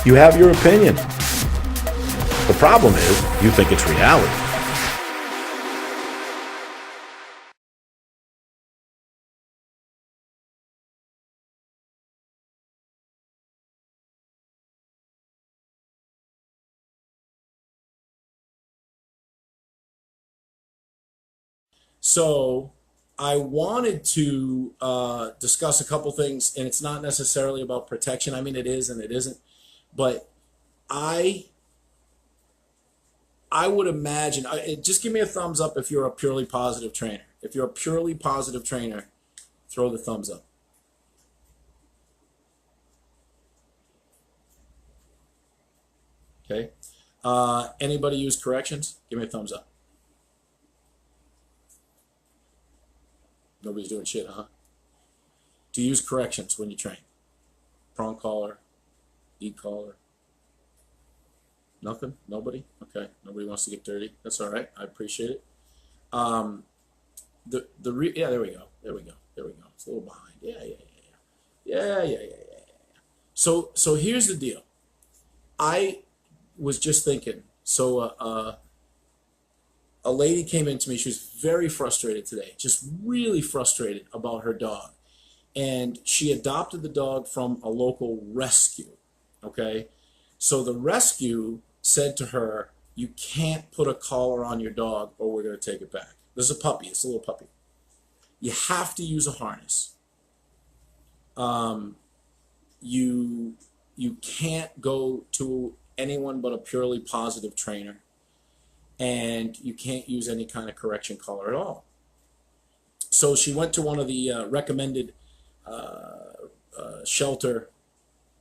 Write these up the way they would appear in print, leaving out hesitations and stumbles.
You have your opinion. The problem is you think it's reality. So I wanted to discuss a couple things, and it's not necessarily about protection. I mean, it is and it isn't. But I I would imagine, just give me a thumbs up if you're a purely positive trainer. If you're a purely positive trainer, throw the thumbs up. Okay. Anybody use corrections? Give me a thumbs up. Nobody's doing shit, huh? Do you use corrections when you train? Prong collar, deep collar. Nothing? Nobody? Okay. Nobody wants to get dirty. That's all right. I appreciate it. Um, yeah, there we go. There we go. There we go. It's a little behind. Yeah. So here's the deal. I was just thinking. So a lady came in to me. She was very frustrated today, just really frustrated about her dog. And she adopted the dog from a local rescue. Okay. So the rescue said to her, "You can't put a collar on your dog or we're going to take it back." This is a puppy. It's a little puppy. You have to use a harness. Um, you can't go to anyone but a purely positive trainer, and you can't use any kind of correction collar at all. So she went to one of the recommended shelter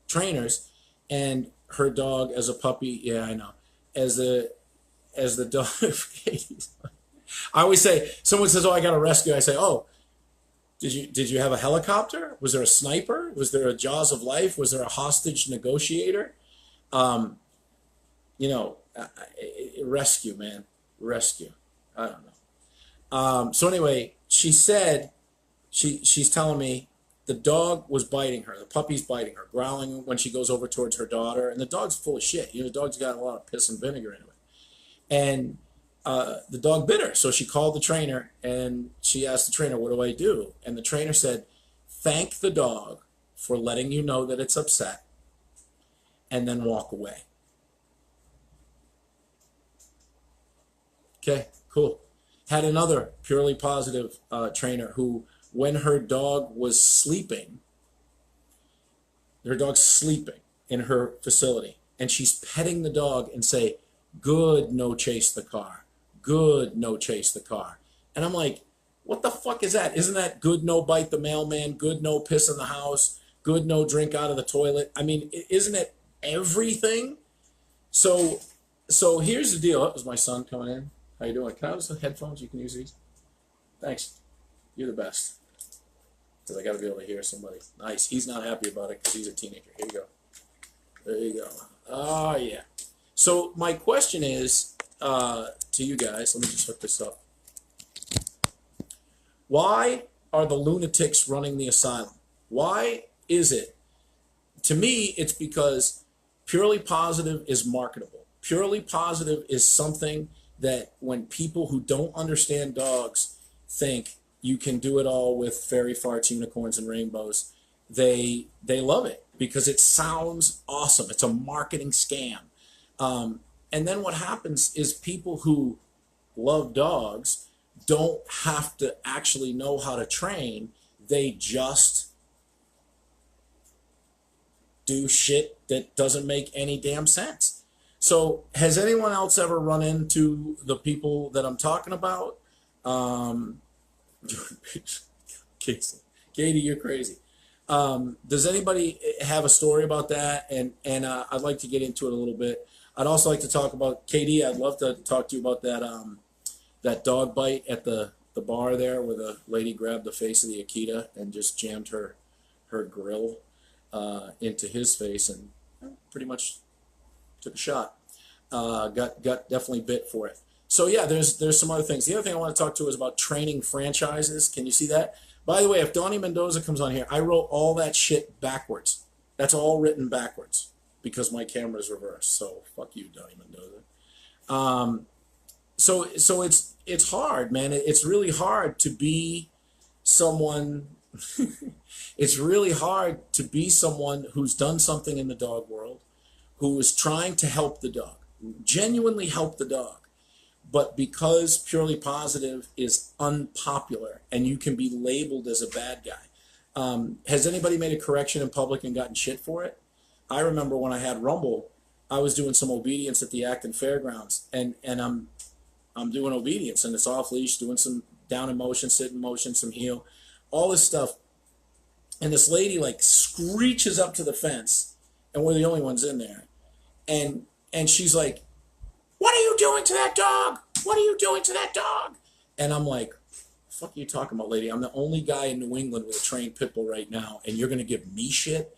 trainers, and her dog as a puppy, yeah, I know, as the dog. I always say, someone says, "Oh, I got a rescue." I say, "Oh, did you have a helicopter? Was there a sniper? Was there a Jaws of Life? Was there a hostage negotiator?" Um, you know, rescue, man, rescue. I don't know. So anyway, she said she's telling me the dog was biting her. The puppy's biting her, growling when she goes over towards her daughter, and the dog's full of shit. You know, the dog's got a lot of piss and vinegar into it, and the dog bit her. So she called the trainer and she asked the trainer, "What do I do?" And the trainer said, "Thank the dog for letting you know that it's upset, and then walk away." Okay, cool. Had another purely positive trainer who, when her dog was sleeping, her dog's sleeping in her facility, and she's petting the dog and say, "Good, no chase the car. Good, no chase the car." And I'm like, what the fuck is that? Isn't that good, no bite the mailman? Good, no piss in the house? Good, no drink out of the toilet? I mean, isn't it everything? So, so here's the deal. That was my son coming in. How you doing? Can I have some headphones? You can use these. Thanks. You're the best. Because I got to be able to hear somebody. Nice. He's not happy about it because he's a teenager. Here you go. There you go. Oh, yeah. So my question is to you guys. Let me just hook this up. Why are the lunatics running the asylum? Why is it? To me, it's because purely positive is marketable. Purely positive is something that when people who don't understand dogs think you can do it all with fairy farts, unicorns, and rainbows, they love it because it sounds awesome. It's a marketing scam. And then what happens is people who love dogs don't have to actually know how to train. They just do shit that doesn't make any damn sense. So has anyone else ever run into the people that I'm talking about? Katie, you're crazy. Does anybody have a story about that? And I'd like to get into it a little bit. I'd also like to talk about KD. I'd love to talk to you about that that dog bite at the bar there, where the lady grabbed the face of the Akita and just jammed her grill into his face and pretty much took a shot. Got definitely bit for it. So yeah, there's some other things. The other thing I want to talk to is about training franchises. Can you see that? By the way, if Donnie Mendoza comes on here, I wrote all that shit backwards. That's all written backwards. because my camera's reversed. So fuck you, Donnie Mendoza. Um, so it's hard, man. It's really hard to be someone. It's really hard to be someone who's done something in the dog world, who is trying to help the dog, genuinely help the dog. But because purely positive is unpopular and you can be labeled as a bad guy. Has anybody made a correction in public and gotten shit for it? I remember when I had Rumble, I was doing some obedience at the Acton Fairgrounds, and I'm doing obedience, and it's off leash, doing some down in motion, sit in motion, some heel, all this stuff. And this lady like screeches up to the fence, and we're the only ones in there. And she's like, "What are you doing to that dog? What are you doing to that dog?" And I'm like, "Fuck are you talking about, lady? I'm the only guy in New England with a trained pit bull right now, and you're gonna give me shit?"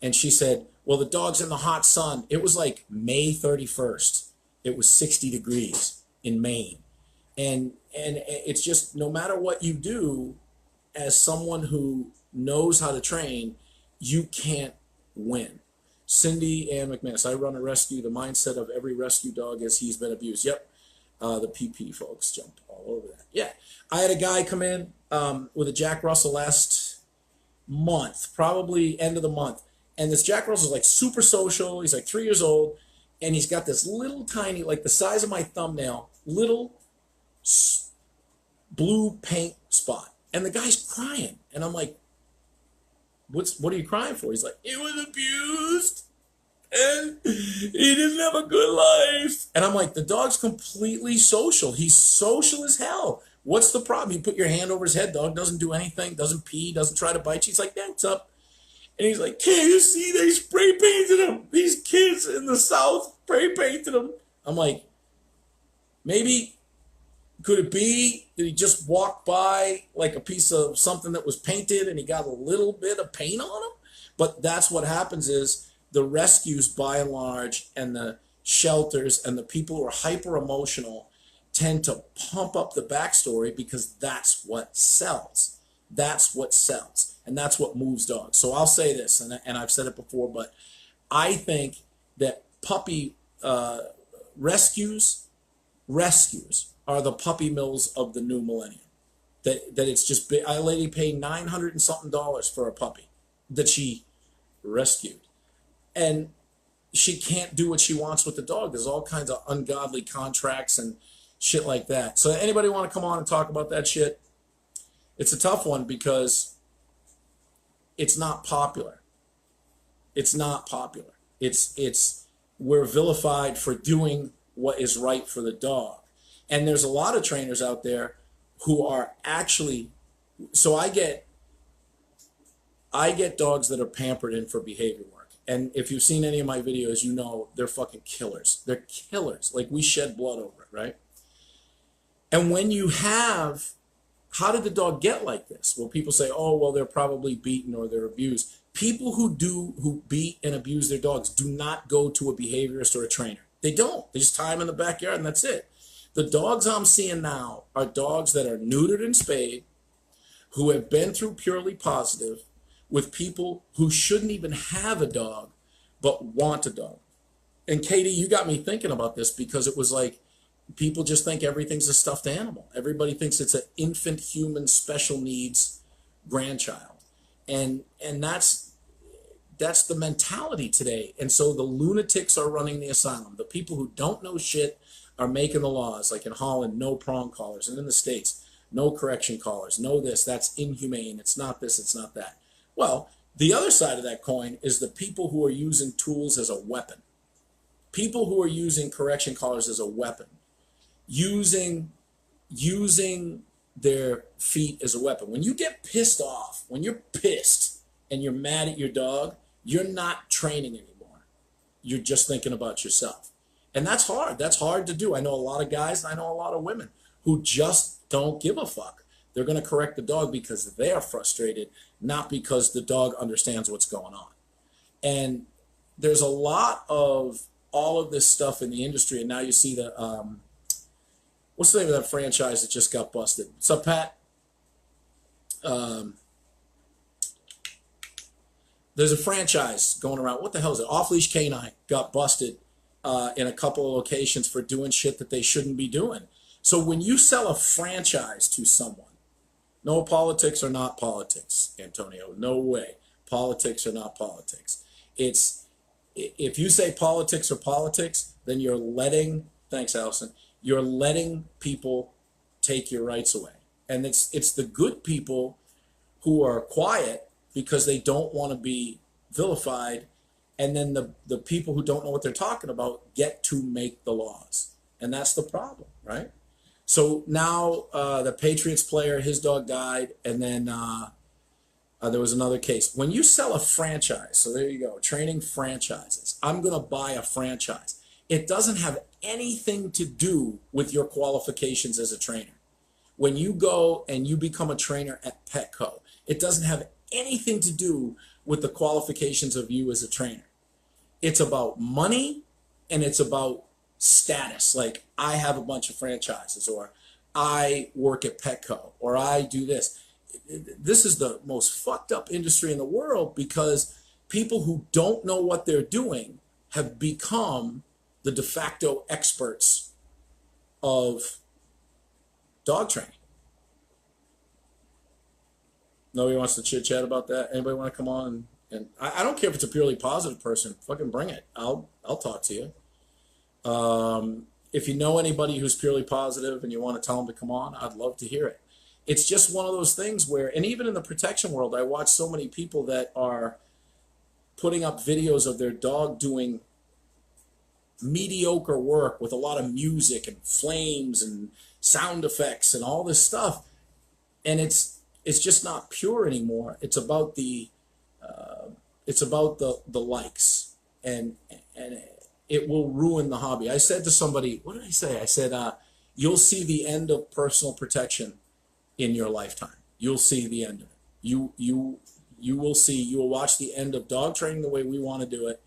And she said, "Well, the dog's in the hot sun." It was like May 31st. It was 60 degrees in Maine. And it's just, no matter what you do, as someone who knows how to train, you can't win. Cindy Ann McManus, I run a rescue. The mindset of every rescue dog is he's been abused. Yep. The PP folks jumped all over that. Yeah. I had a guy come in with a Jack Russell last month, probably end of the month. And this Jack Russell's like super social. He's like 3 years old. And he's got this little tiny, like the size of my thumbnail, little blue paint spot. And the guy's crying. And I'm like, what are you crying for? He's like, "It was abused and he didn't have a good life." And I'm like, the dog's completely social. He's social as hell. What's the problem? You put your hand over his head, dog doesn't do anything, doesn't pee, doesn't try to bite you. He's like, "Thanks up." And he's like, "Can't you see they spray painted him? These kids in the South spray painted him." I'm like, maybe, could it be that he just walked by like a piece of something that was painted and he got a little bit of paint on him? But that's what happens is the rescues, by and large, and the shelters and the people who are hyper emotional tend to pump up the backstory because that's what sells. That's what sells. And that's what moves dogs. So I'll say this, and I've said it before, but I think that puppy rescues are the puppy mills of the new millennium. That it's just big. A lady paid $900 and something for a puppy that she rescued, and she can't do what she wants with the dog. There's all kinds of ungodly contracts and shit like that. So anybody want to come on and talk about that shit? It's a tough one because it's not popular. It's not popular. We're vilified for doing what is right for the dog. And there's a lot of trainers out there who are actually, so I get dogs that are pampered in for behavior work. And if you've seen any of my videos, you know they're fucking killers. They're killers. Like, we shed blood over it, right? And when you have, how did the dog get like this? Well, people say, "Oh, well, they're probably beaten or they're abused." People who beat and abuse their dogs do not go to a behaviorist or a trainer. They don't. They just tie them in the backyard and that's it. The dogs I'm seeing now are dogs that are neutered and spayed, who have been through purely positive, with people who shouldn't even have a dog, but want a dog. And Katie, you got me thinking about this because it was like, people just think everything's a stuffed animal. Everybody thinks it's an infant human special needs grandchild. And that's the mentality today. And so the lunatics are running the asylum. The people who don't know shit are making the laws. Like in Holland, no prong collars. And in the States, no correction collars. No this, that's inhumane. It's not this, it's not that. Well, the other side of that coin is the people who are using tools as a weapon. People who are using correction collars as a weapon. Using their feet as a weapon. When you get pissed off, when you're pissed and you're mad at your dog, you're not training anymore. You're just thinking about yourself. And that's hard. That's hard to do. I know a lot of guys and I know a lot of women who just don't give a fuck. They're going to correct the dog because they're frustrated, not because the dog understands what's going on. And there's a lot of all of this stuff in the industry. And now you see the, what's the name of that franchise that just got busted? What's up, Pat? The there's a franchise going around. What the hell is it? Off Leash Canine got busted in a couple of locations for doing shit that they shouldn't be doing. So when you sell a franchise to someone, no, politics are not politics, Antonio. No way. Politics are not politics. It's, if you say politics are politics, then you're letting, thanks, Allison, you're letting people take your rights away. And it's the good people who are quiet because they don't want to be vilified. And then the people who don't know what they're talking about get to make the laws. And that's the problem, right? So now the Patriots player, his dog died, and then there was another case. When you sell a franchise, so there you go, training franchises. I'm going to buy a franchise. It doesn't have anything to do with your qualifications as a trainer. When you go and you become a trainer at Petco, it doesn't have anything to do with the qualifications of you as a trainer. It's about money and it's about status. Like, I have a bunch of franchises, or I work at Petco, or I do this. This is the most fucked up industry in the world because people who don't know what they're doing have become the de facto experts of dog training. Nobody wants to chit chat about that. Anybody want to come on? And I don't care if it's a purely positive person. Fucking bring it. I'll talk to you. If you know anybody who's purely positive and you want to tell them to come on, I'd love to hear it. It's just one of those things where, and even in the protection world, I watch so many people that are putting up videos of their dog doing mediocre work with a lot of music and flames and sound effects and all this stuff. And it's just not pure anymore. It's about the likes, and it will ruin the hobby. I said to somebody, what did I say? I said, you'll see the end of personal protection in your lifetime. You'll see the end of it. You will see, you will watch the end of dog training the way we want to do it,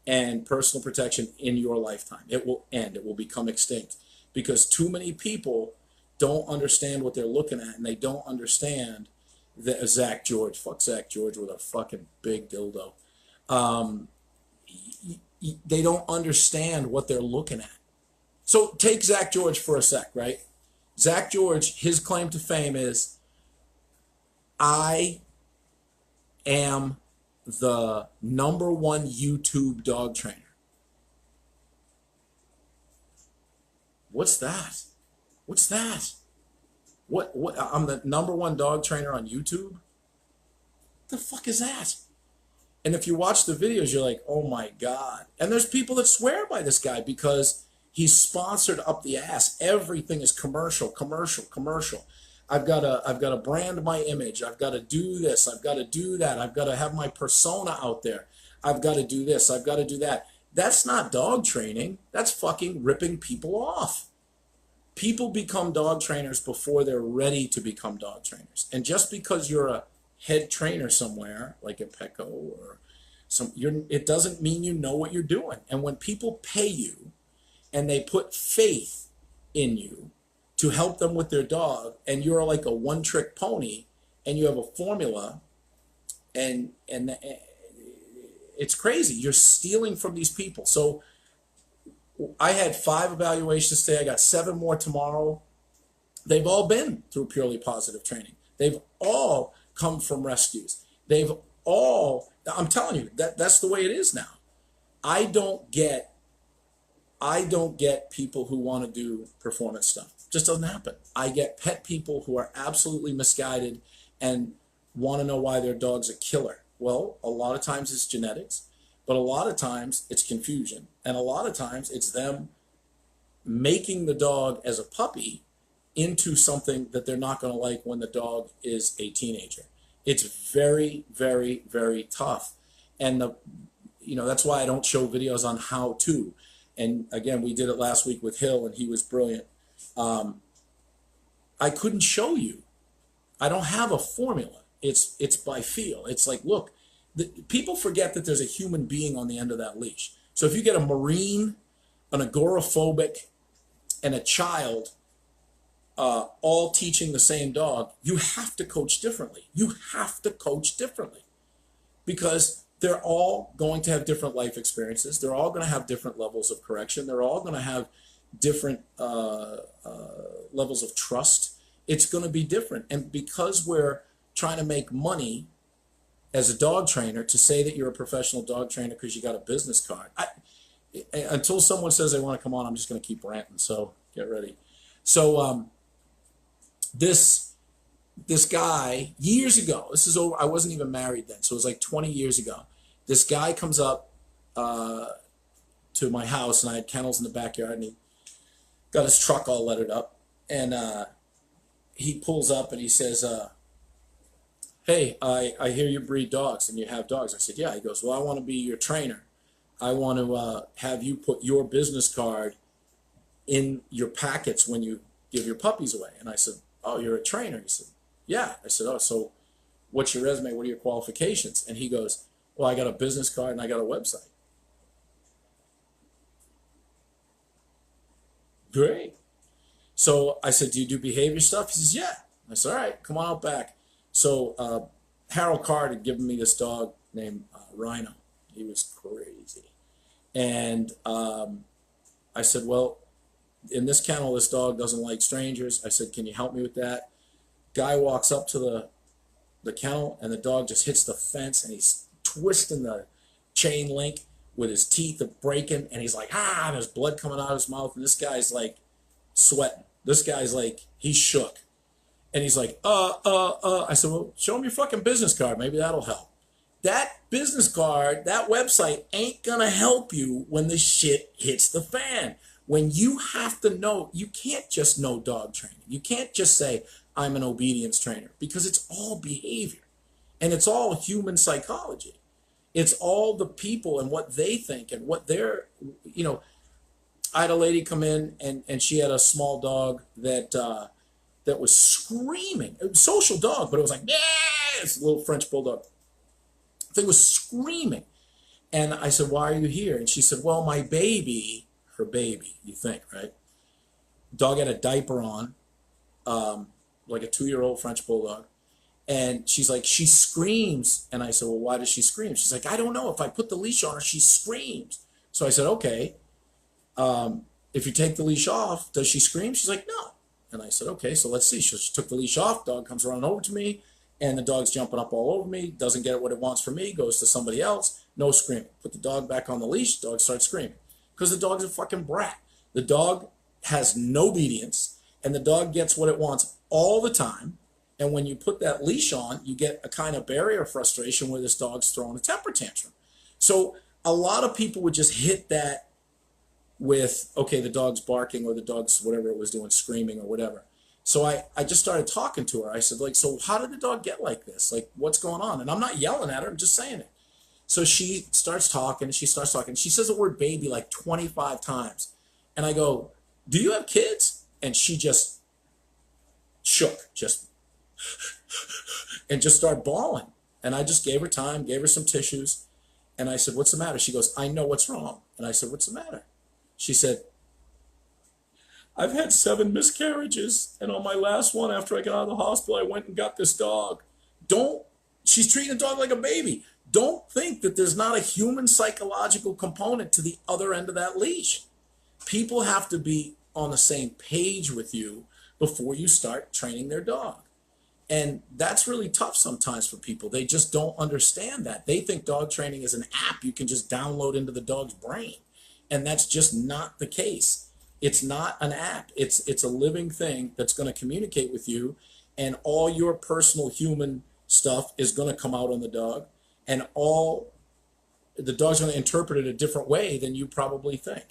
and personal protection in your lifetime. It will end. It will become extinct because too many people don't understand what they're looking at, and they don't understand that Zach George, fuck Zach George with a fucking big dildo. They don't understand what they're looking at. So take Zach George for a sec, right? Zach George, his claim to fame is, I am the #1 YouTube dog trainer. What's that? What's that? What? I'm the #1 dog trainer on YouTube? What the fuck is that? And if you watch the videos, you're like, oh my God. And there's people that swear by this guy because he's sponsored up the ass. Everything is commercial, commercial, commercial. I've got to brand my image. I've got to do this. I've got to do that. I've got to have my persona out there. I've got to do this. I've got to do that. That's not dog training. That's fucking ripping people off. People become dog trainers before they're ready to become dog trainers. And just because you're a head trainer somewhere, like at Petco or it doesn't mean you know what you're doing. And when people pay you and they put faith in you to help them with their dog, and you're like a one-trick pony, and you have a formula, and it's crazy. You're stealing from these people. So I had 5 evaluations today. I got 7 more tomorrow. They've all been through purely positive training. They've all come from rescues. They've all, I'm telling you, that's the way it is now. I don't get people who want to do performance stuff. It just doesn't happen. I get pet people who are absolutely misguided and want to know why their dog's a killer. Well, a lot of times it's genetics, but a lot of times it's confusion. And a lot of times it's them making the dog as a puppy into something that they're not going to like when the dog is a teenager. It's very, very, very tough. And that's why I don't show videos on how to. And again, we did it last week with Hill, and he was brilliant. I couldn't show you. I don't have a formula. It's by feel. It's like, look, people forget that there's a human being on the end of that leash. So if you get a Marine, an agoraphobic, and a child all teaching the same dog, you have to coach differently. You have to coach differently because they're all going to have different life experiences. They're all going to have different levels of correction. They're all going to have different levels of trust. It's going to be different. And because we're trying to make money as a dog trainer, to say that you're a professional dog trainer because you got a business card, until someone says they want to come on, I'm just going to keep ranting. So get ready. So this guy, years ago, this is over, I wasn't even married then, so it was like 20 years ago. This guy comes up to my house, and I had kennels in the backyard, and he got his truck all lettered up, and he pulls up and he says, hey, I hear you breed dogs and you have dogs. I said, yeah. He goes, well, I want to be your trainer. I want to have you put your business card in your packets when you give your puppies away. And I said, oh, you're a trainer? He said, yeah. I said, oh, so what's your resume? What are your qualifications? And he goes, well, I got a business card and I got a website. Great. So I said, do you do behavior stuff? He says, yeah. I said, all right, come on out back. So Harold Card had given me this dog named Rhino. He was crazy. And I said, well, in this kennel, this dog doesn't like strangers. I said, can you help me with that? Guy walks up to the kennel, and the dog just hits the fence, and he's twisting the chain link with his teeth are breaking, and he's like, and there's blood coming out of his mouth, and this guy's like sweating. This guy's like, he's shook. And he's like, I said, well, show him your fucking business card. Maybe that'll help. That business card, that website ain't gonna help you when the shit hits the fan. When you have to know, you can't just know dog training. You can't just say, I'm an obedience trainer, because it's all behavior and it's all human psychology. It's all the people and what they think and what they're, I had a lady come in and she had a small dog that was screaming. It was a social dog, but it was like, yeah, it's a little French bulldog. The thing was screaming. And I said, why are you here? And she said, well, my baby, her baby, you think, right? Dog had a diaper on, like a 2-year-old French bulldog. And she's like, she screams. And I said, well, why does she scream? She's like, I don't know. If I put the leash on her, she screams. So I said, okay. If you take the leash off, does she scream? She's like, no. And I said, okay, so let's see. So she took the leash off. Dog comes running over to me, and the dog's jumping up all over me. Doesn't get what it wants from me. Goes to somebody else. No screaming. Put the dog back on the leash. Dog starts screaming because the dog's a fucking brat. The dog has no obedience, and the dog gets what it wants all the time. And when you put that leash on, you get a kind of barrier of frustration where this dog's throwing a temper tantrum. So a lot of people would just hit that with, okay, the dog's barking, or the dog's whatever it was doing, screaming or whatever. So I just started talking to her. I said, like, so how did the dog get like this? Like, what's going on? And I'm not yelling at her. I'm just saying it. So she starts talking. She says the word baby like 25 times. And I go, do you have kids? And she just shook, and just started bawling. And I just gave her time, gave her some tissues. And I said, what's the matter? She goes, I know what's wrong. And I said, what's the matter? She said, I've had 7 miscarriages, and on my last one, after I got out of the hospital, I went and got this dog. She's treating the dog like a baby. Don't think that there's not a human psychological component to the other end of that leash. People have to be on the same page with you before you start training their dog. And that's really tough sometimes for people. They just don't understand that. They think dog training is an app you can just download into the dog's brain. And that's just not the case. It's not an app. It's a living thing that's going to communicate with you, and all your personal human stuff is going to come out on the dog, and the dog's going to interpret it a different way than you probably think.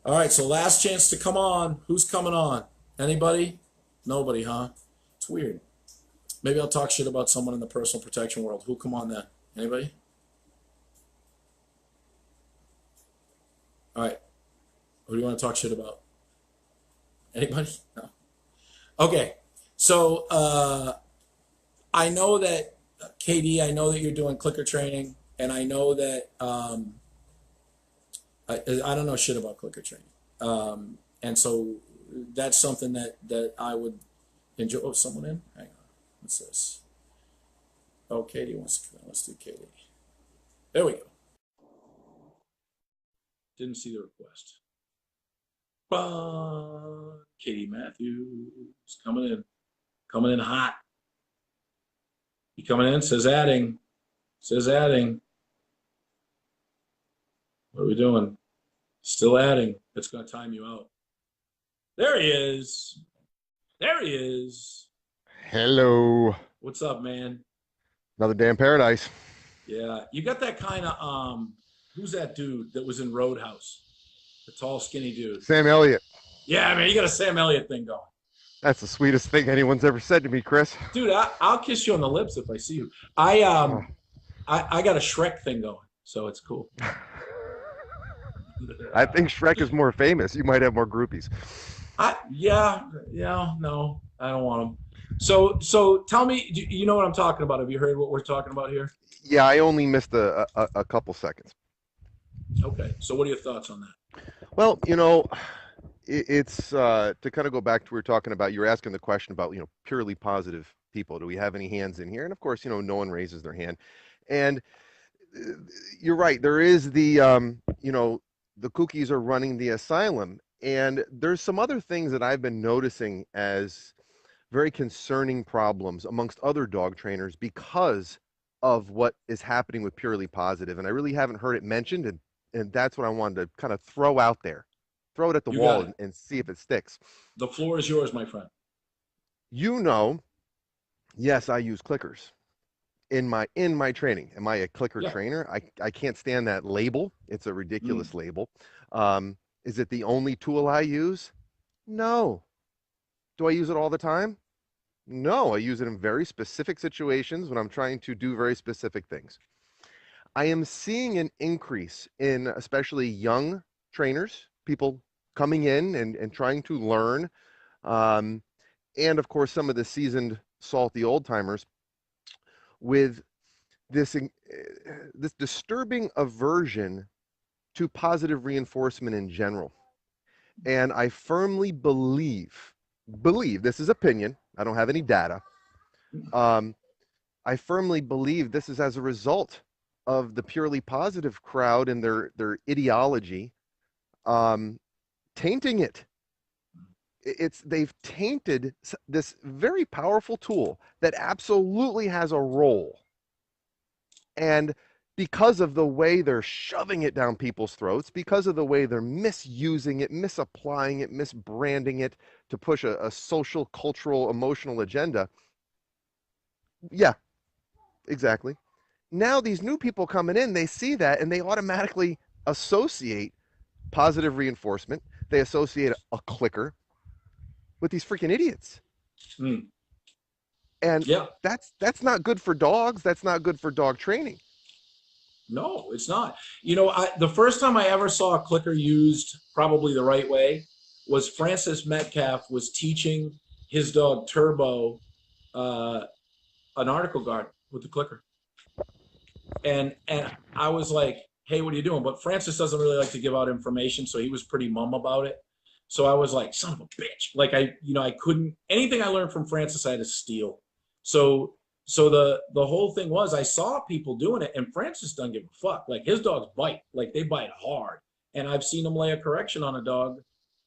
All right, so last chance to come on. Who's coming on? Anybody? Nobody, huh? It's weird. Maybe I'll talk shit about someone in the personal protection world. Who'll come on then? Anybody? All right. Who do you want to talk shit about? Anybody? No. Okay. So I know that, KD, I know that you're doing clicker training, and I know that I don't know shit about clicker training. And so that's something that I would enjoy. Oh, someone in? Hang on. What's this? Oh, KD wants to come in. Let's do KD. There we go. Didn't see the request. KD Matthews coming in hot. He coming in, says adding. What are we doing? Still adding. It's going to time you out. There he is. Hello. What's up, man? Another day in paradise. Yeah, you got that kind of who's that dude that was in Roadhouse? The tall, skinny dude. Sam Elliott. Yeah, man, you got a Sam Elliott thing going. That's the sweetest thing anyone's ever said to me, Chris. Dude, I'll kiss you on the lips if I see you. I got a Shrek thing going, so it's cool. I think Shrek is more famous. You might have more groupies. No, I don't want them. So tell me, you know what I'm talking about? Have you heard what we're talking about here? Yeah, I only missed a couple seconds. Okay, so what are your thoughts on that? Well, it's to kind of go back to what we were talking about. You were asking the question about, purely positive people. Do we have any hands in here? And of course, no one raises their hand. And you're right. There is the cookies are running the asylum. And there's some other things that I've been noticing as very concerning problems amongst other dog trainers because of what is happening with purely positive. And I really haven't heard it mentioned. And that's what I wanted to kind of throw out there. Throw it at the wall and see if it sticks. The floor is yours, my friend. Yes, I use clickers in my training. Am I a clicker trainer? I can't stand that label. It's a ridiculous label. Is it the only tool I use? No. Do I use it all the time? No, I use it in very specific situations when I'm trying to do very specific things. I am seeing an increase in especially young trainers, people coming in and trying to learn, and of course some of the seasoned salty old timers with this disturbing aversion to positive reinforcement in general. And I firmly believe this is opinion, I don't have any data, I firmly believe this is as a result of the purely positive crowd and their ideology tainting it. They've tainted this very powerful tool that absolutely has a role. And because of the way they're shoving it down people's throats, because of the way they're misusing it, misapplying it, misbranding it to push a social, cultural, emotional agenda. Yeah, exactly. Now these new people coming in, they see that and they automatically associate positive reinforcement. They associate a clicker with these freaking idiots. And that's not good for dogs. That's not good for dog training. No, it's not. The first time I ever saw a clicker used probably the right way was Francis Metcalf was teaching his dog Turbo an article guard with the clicker. And I was like, hey, what are you doing? But Francis doesn't really like to give out information, so he was pretty mum about it. So I was like, son of a bitch. Like I couldn't, anything I learned from Francis, I had to steal. So the whole thing was I saw people doing it, and Francis doesn't give a fuck. Like his dogs bite, like they bite hard. And I've seen him lay a correction on a dog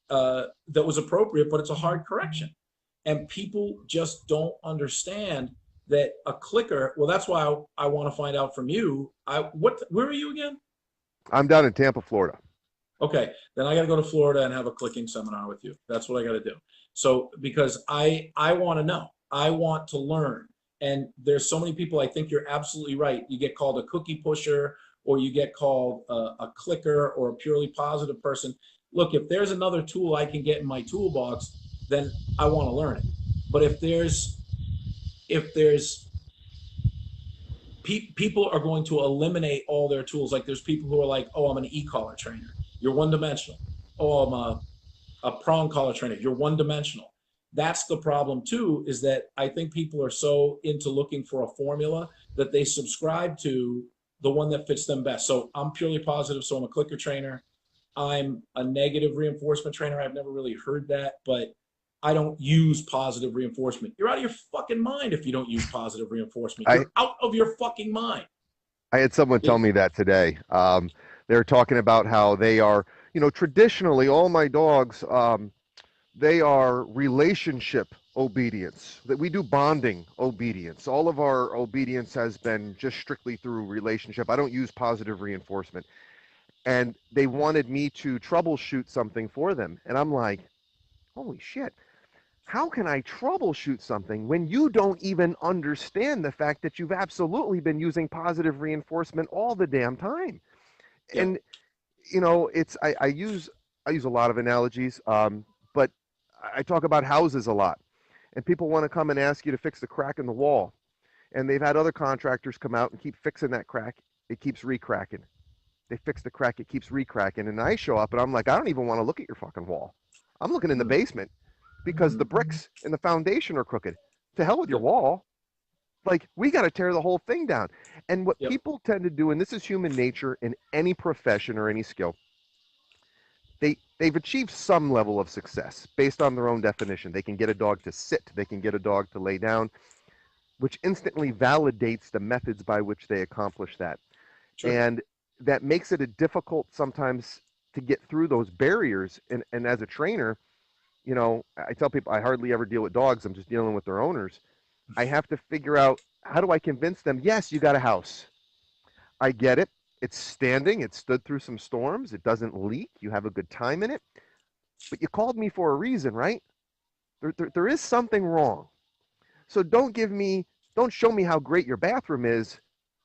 that was appropriate, but it's a hard correction. And people just don't understand that a clicker, well, that's why I want to find out from you. Where are you again? I'm down in Tampa, Florida. Okay, then I got to go to Florida and have a clicking seminar with you. That's what I got to do. So because I want to know, I want to learn. And there's so many people, I think you're absolutely right. You get called a cookie pusher, or you get called a clicker or a purely positive person. Look, if there's another tool I can get in my toolbox, then I want to learn it. But if there's people are going to eliminate all their tools. Like there's people who are like, oh, I'm an e-collar trainer. You're one-dimensional. Oh, I'm a prong collar trainer. You're one-dimensional. That's the problem too, is that I think people are so into looking for a formula that they subscribe to the one that fits them best. So I'm purely positive, so I'm a clicker trainer. I'm a negative reinforcement trainer. I've never really heard that, but I don't use positive reinforcement. You're out of your fucking mind if you don't use positive reinforcement. You're out of your fucking mind. I had someone tell me that today. They're talking about how they are, traditionally all my dogs, they are relationship obedience. That we do bonding obedience. All of our obedience has been just strictly through relationship. I don't use positive reinforcement. And they wanted me to troubleshoot something for them. And I'm like, holy shit. How can I troubleshoot something when you don't even understand the fact that you've absolutely been using positive reinforcement all the damn time? Yeah. And it's I use a lot of analogies, but I talk about houses a lot, and people want to come and ask you to fix the crack in the wall, and they've had other contractors come out and keep fixing that crack. It keeps re-cracking. They fix the crack, it keeps re-cracking, and I show up and I'm like, I don't even want to look at your fucking wall. I'm looking in the Mm. basement because the bricks and the foundation are crooked. To hell with your Yep. wall. Like, we got to tear the whole thing down. And what Yep. people tend to do, and this is human nature in any profession or any skill, they've achieved some level of success based on their own definition. They can get a dog to sit, they can get a dog to lay down, which instantly validates the methods by which they accomplish that. Sure. And that makes it a difficult sometimes to get through those barriers. And as a trainer, I tell people I hardly ever deal with dogs. I'm just dealing with their owners. I have to figure out, how do I convince them, yes, you got a house. I get it. It's standing. It stood through some storms. It doesn't leak. You have a good time in it. But you called me for a reason, right? There is something wrong. So don't show me how great your bathroom is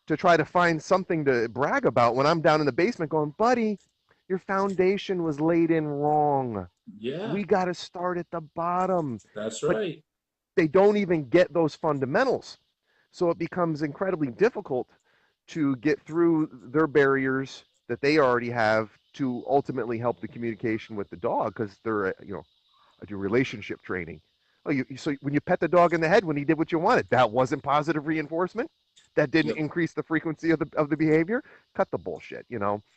to try to find something to brag about when I'm down in the basement going, buddy, your foundation was laid in wrong. Yeah. We got to start at the bottom. That's But right. they don't even get those fundamentals. So it becomes incredibly difficult to get through their barriers that they already have to ultimately help the communication with the dog, because I do relationship training. Oh, so when you pet the dog in the head when he did what you wanted, that wasn't positive reinforcement. That didn't Yep. increase the frequency of the behavior. Cut the bullshit.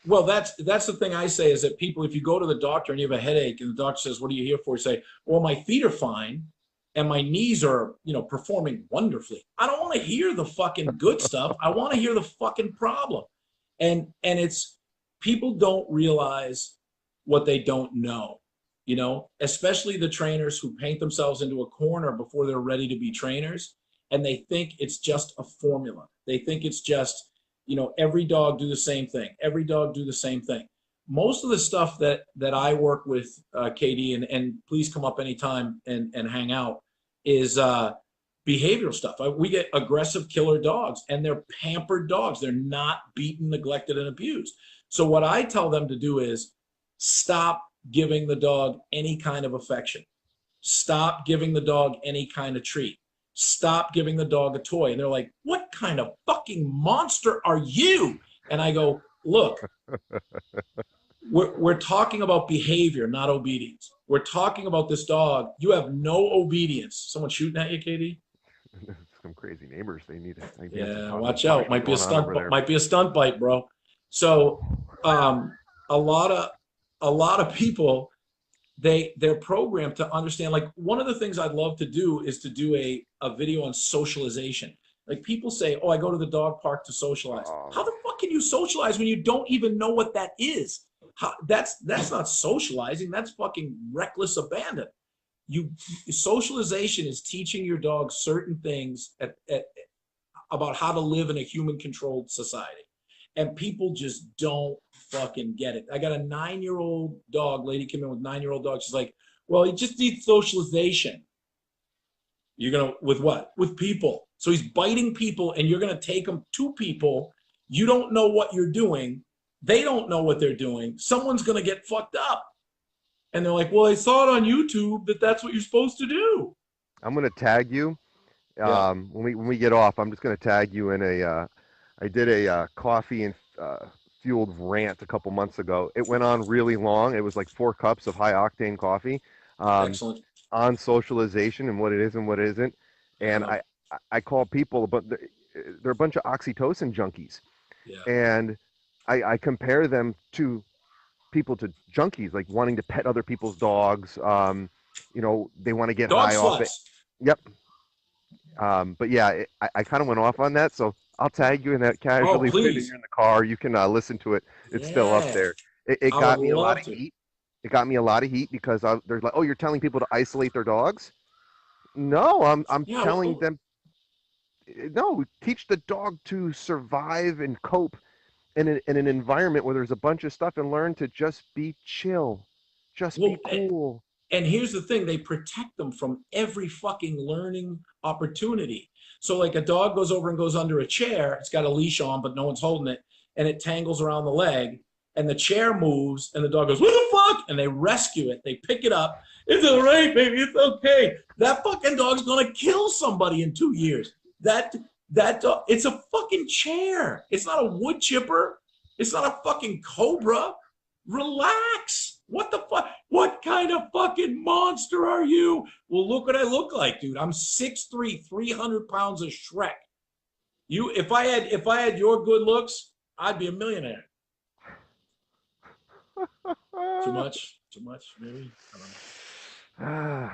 Well, that's the thing I say is that people, if you go to the doctor and you have a headache, and the doctor says, "What are you here for?" You say, "Well, my feet are fine, and my knees are, performing wonderfully." I don't want to hear the fucking good stuff. I want to hear the fucking problem. And it's people don't realize what they don't know. Especially the trainers who paint themselves into a corner before they're ready to be trainers, and they think it's just a formula. They think it's just every dog do the same thing. Every dog do the same thing. Most of the stuff that I work with, KD, and please come up anytime and hang out, is behavioral stuff. We get aggressive killer dogs, and they're pampered dogs. They're not beaten, neglected, and abused. So what I tell them to do is stop giving the dog any kind of affection. Stop giving the dog any kind of treat. Stop giving the dog a toy. And they're like, "What kind of fucking monster are you?" And I go, "Look, we're talking about behavior, not obedience. We're talking about this dog. You have no obedience." Someone shooting at you, KD? Some crazy neighbors. They need to. Yeah, Some watch out. punishment Might be a going on stunt. over there. Might be a stunt bite, bro. So, a lot of people, they're programmed to understand. Like, one of the things I'd love to do is to do a video on socialization. Like, people say, "Oh, I go to the dog park to socialize." Oh, How the fuck can you socialize when you don't even know what that is? That's not socializing. That's fucking reckless abandon. You Socialization is teaching your dog certain things about how to live in a human controlled society. And people just don't fucking get it. I got a 9-year-old dog. Lady came in with 9-year-old dog. She's like, "Well, he just needs socialization." You're gonna with what? With people. So he's biting people, and you're gonna take him to people. You don't know what you're doing. They don't know what they're doing. Someone's gonna get fucked up. And they're like, "Well, I saw it on YouTube that that's what you're supposed to do." I'm gonna tag you. Yeah. When we get off, I'm just gonna tag you in a. I did a coffee and fueled rant a couple months ago. It went on really long. It was like 4 cups of high octane coffee, um, Excellent. on socialization and what it is and what it isn't. And Yeah. I call people, but they're a bunch of oxytocin junkies, Yeah. and I compare them to people to junkies, like wanting to pet other people's dogs. They want to get Dog high off it. sluts. Yep. But yeah, I kind of went off on that. So I'll tag you in that Oh, casually when please. you're in the car. You can listen to it. It's still up Yeah, there. It I would got me a lot love of to. heat. It got me a lot of heat because there's like, oh, you're telling people to isolate their dogs? No, I'm Yeah, telling well, them no, teach the dog to survive and cope in an environment where there's a bunch of stuff and learn to just be chill, just be well, cool. and here's the thing, they protect them from every fucking learning opportunity. So like a dog goes over and goes under a chair, it's got a leash on, but no one's holding it, and it tangles around the leg, and the chair moves, and the dog goes, what the fuck? And they rescue it, they pick it up. It's all right, baby, it's okay. That fucking dog's gonna kill somebody in 2 years. That dog, it's a fucking chair. It's not a wood chipper. It's not a fucking cobra. Relax. What the fuck? What kind of fucking monster are you? Well, look what I look like, dude. I'm 6'3", 300 pounds of Shrek. You, if I had your good looks, I'd be a millionaire. Too much? Too much, maybe? I don't know.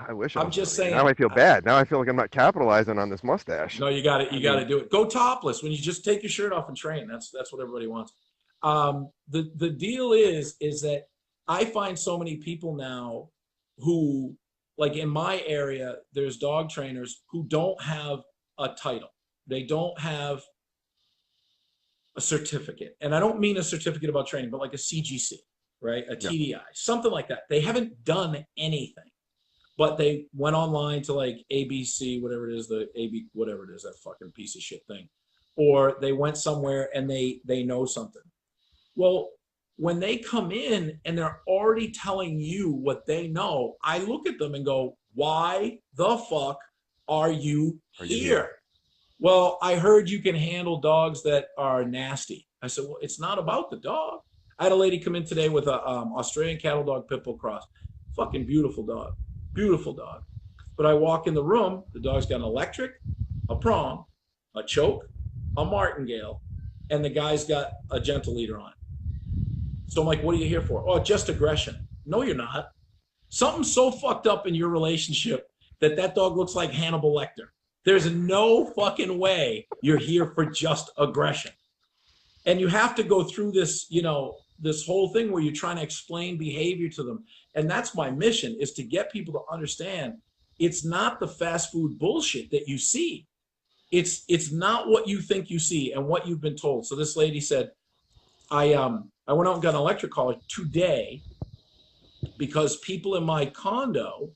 I wish I I'm was a just millionaire. Now saying. I feel bad. Now I feel like I'm not capitalizing on this mustache. No, you got it. I You got mean, to do it. Go topless when you just take your shirt off and train. That's what everybody wants. The deal is that I find so many people now who, like in my area, there's dog trainers who don't have a title. They don't have a certificate, and I don't mean a certificate about training, but like a CGC, right? A yeah. TDI, something like that. They haven't done anything. But they went online to like ABC, whatever it is, the AB, whatever it is, that fucking piece of shit thing. Or they went somewhere and they know something. Well, when they come in and they're already telling you what they know, I look at them and go, why the fuck are you Are you here? here? Well, I heard you can handle dogs that are nasty. I said, well, it's not about the dog. I had a lady come in today with a Australian cattle dog pit bull cross. Fucking beautiful dog. Beautiful dog. But I walk in the room, the dog's got an electric, a prong, a choke, a martingale, and the guy's got a gentle leader on it. So I'm like, what are you here for? Oh, just aggression. No, you're not. Something's so fucked up in your relationship that that dog looks like Hannibal Lecter. There's no fucking way you're here for just aggression. And you have to go through this, this whole thing where you're trying to explain behavior to them. And that's my mission, is to get people to understand it's not the fast food bullshit that you see. It's not what you think you see and what you've been told. So this lady said, I went out and got an electric collar today because people in my condo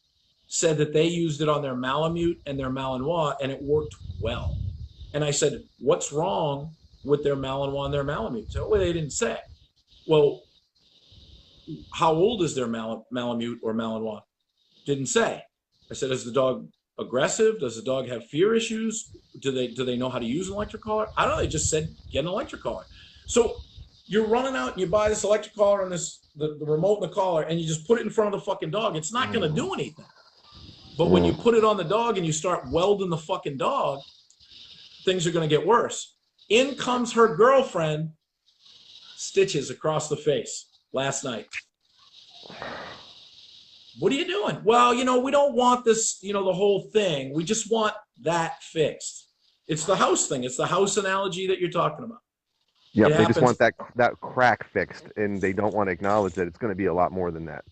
said that they used it on their Malamute and their Malinois and it worked well. And I said, what's wrong with their Malinois and their Malamute? So, well, they didn't say. Well, how old is their Malamute or Malinois? Didn't say. I said, is the dog aggressive? Does the dog have fear issues? Do they know how to use an electric collar? I don't know. They just said, get an electric collar. So you're running out and you buy this electric collar and the remote and the collar, and you just put it in front of the fucking dog. It's not going to do anything. But when you put it on the dog and you start welding the fucking dog, things are going to get worse. In comes her girlfriend, stitches across the face last night. What are you doing? Well, we don't want this, the whole thing. We just want that fixed. It's the house thing. It's the house analogy that you're talking about. Yeah, they just want that crack fixed, and they don't want to acknowledge that it's going to be a lot more than that.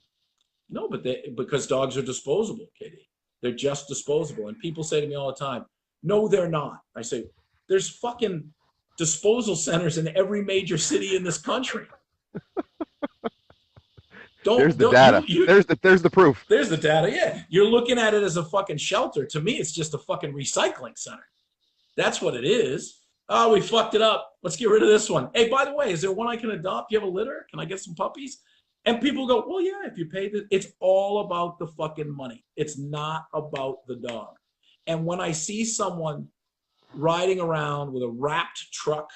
No, but because dogs are disposable, Katie. They're just disposable. And people say to me all the time, no, they're not. I say, there's fucking disposal centers in every major city in this country. There's the data. There's the proof. There's the data. Yeah. You're looking at it as a fucking shelter. To me, it's just a fucking recycling center. That's what it is. Oh, we fucked it up. Let's get rid of this one. Hey, by the way, is there one I can adopt? You have a litter? Can I get some puppies? And people go, well, yeah, if you pay this, it's all about the fucking money. It's not about the dog. And when I see someone riding around with a wrapped truck,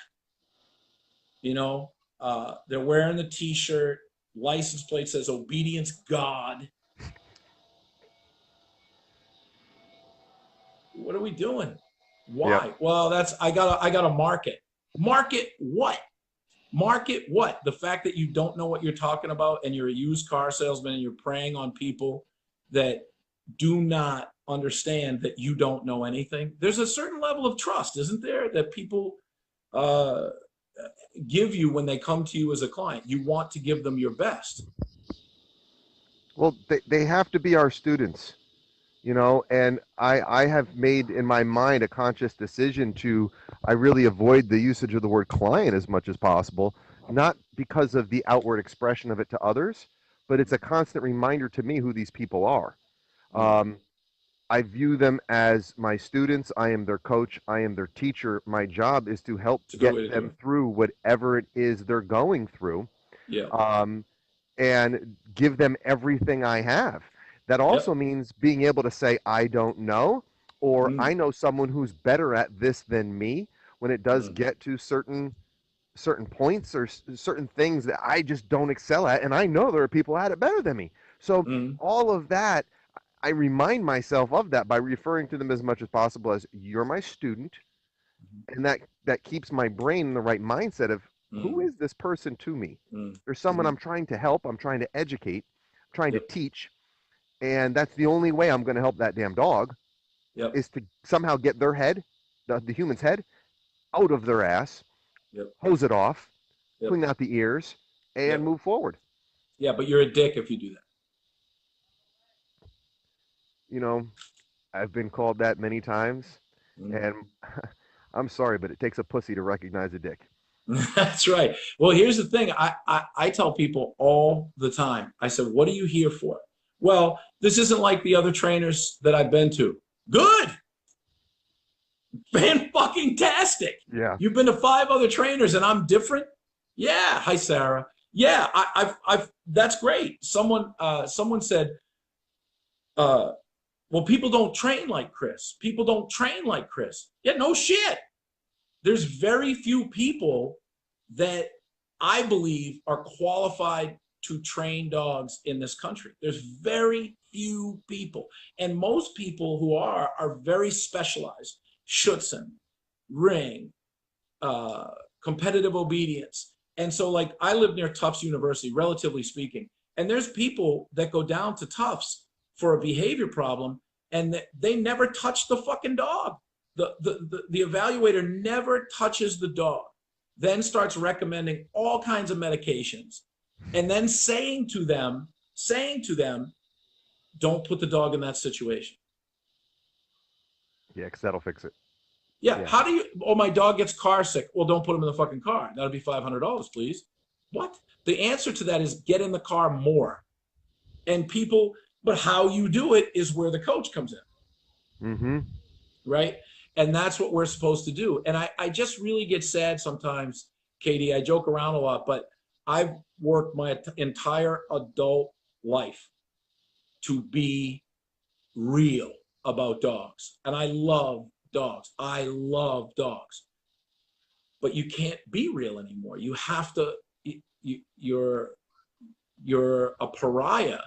they're wearing the t-shirt, license plate says obedience God. What are we doing? Why? Yep. Well, I gotta market. Market what? Market what? The fact that you don't know what you're talking about and you're a used car salesman and you're preying on people that do not understand that you don't know anything. There's a certain level of trust, isn't there? That people uh, give you when they come to you as a client. You want to give them your best. Well, they have to be our students, you know, and I have made in my mind a conscious decision to, I really avoid the usage of the word client as much as possible, not because of the outward expression of it to others, but it's a constant reminder to me who these people are. Mm. Um, I view them as my students. I am their coach. I am their teacher. My job is to help It's a good get way to do them it. through whatever it is they're going through, Yeah. um, and give them everything I have. That also Yep. means being able to say, I don't know, or I Mm. know someone who's better at this than me when it does Mm. get to certain points or certain things that I just don't excel at. And I know there are people at it better than me. So Mm. all of that, I remind myself of that by referring to them as much as possible as you're my student, and that keeps my brain in the right mindset of who Mm. is this person to me. Mm. There's someone I'm Mm. trying to help, I'm trying to educate, I'm trying to Yep. teach, and that's the only way I'm going to help that damn dog Yep. is to somehow get their head, the human's head, out of their ass, Yep. hose it off, Yep. clean out the ears, and Yep. move forward. Yeah, but you're a dick if you do that. You know, I've been called that many times, Mm. and I'm sorry, but it takes a pussy to recognize a dick. That's right. Well, here's the thing. I tell people all the time. I said, "What are you here for?" Well, this isn't like the other trainers that I've been to. Good, fan fucking tastic. Yeah. You've been to 5 other trainers, and I'm different. Yeah. Hi, Sarah. Yeah, I've. That's great. Someone said, "Well, people don't train like Chris. People don't train like Chris." Yeah, no shit. There's very few people that I believe are qualified to train dogs in this country. There's very few people. And most people who are very specialized. Schutzen, ring, uh, competitive obedience. And so, like, I live near Tufts University, relatively speaking, and there's people that go down to Tufts for a behavior problem, and they never touch the fucking dog. The evaluator never touches the dog, then starts recommending all kinds of medications, and then saying to them, don't put the dog in that situation. Yeah, because that'll fix it. Yeah. Yeah. How do you? Oh, my dog gets car sick. Well, don't put him in the fucking car. That'll be $500, please. What? The answer to that is get in the car more. And people, but how you do it is where the coach comes in, Mm-hmm. right? And that's what we're supposed to do. And I just really get sad sometimes, Katie. I joke around a lot, but I've worked my entire adult life to be real about dogs. And I love dogs. I love dogs. But you can't be real anymore. You have to, you're a pariah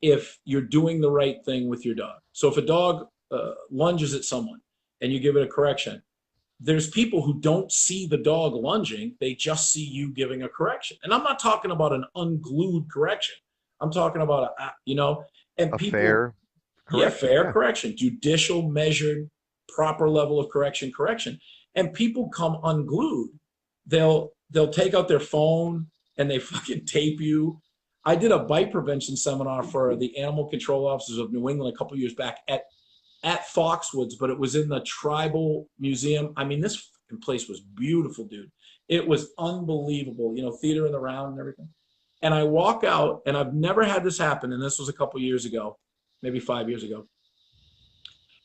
if you're doing the right thing with your dog. So if a dog lunges at someone and you give it a correction, there's people who don't see the dog lunging, they just see you giving a correction. And I'm not talking about an unglued correction. I'm talking about and A people, fair yeah, correction. fair Yeah. correction, judicial, measured, proper level of correction. And people come unglued. They'll take out their phone and they fucking tape you. I did a bite prevention seminar for the animal control officers of New England a couple years back at Foxwoods, but it was in the tribal museum. I mean, this place was beautiful, dude. It was unbelievable, theater in the round and everything. And I walk out, and I've never had this happen, and this was a couple years ago, maybe 5 years ago.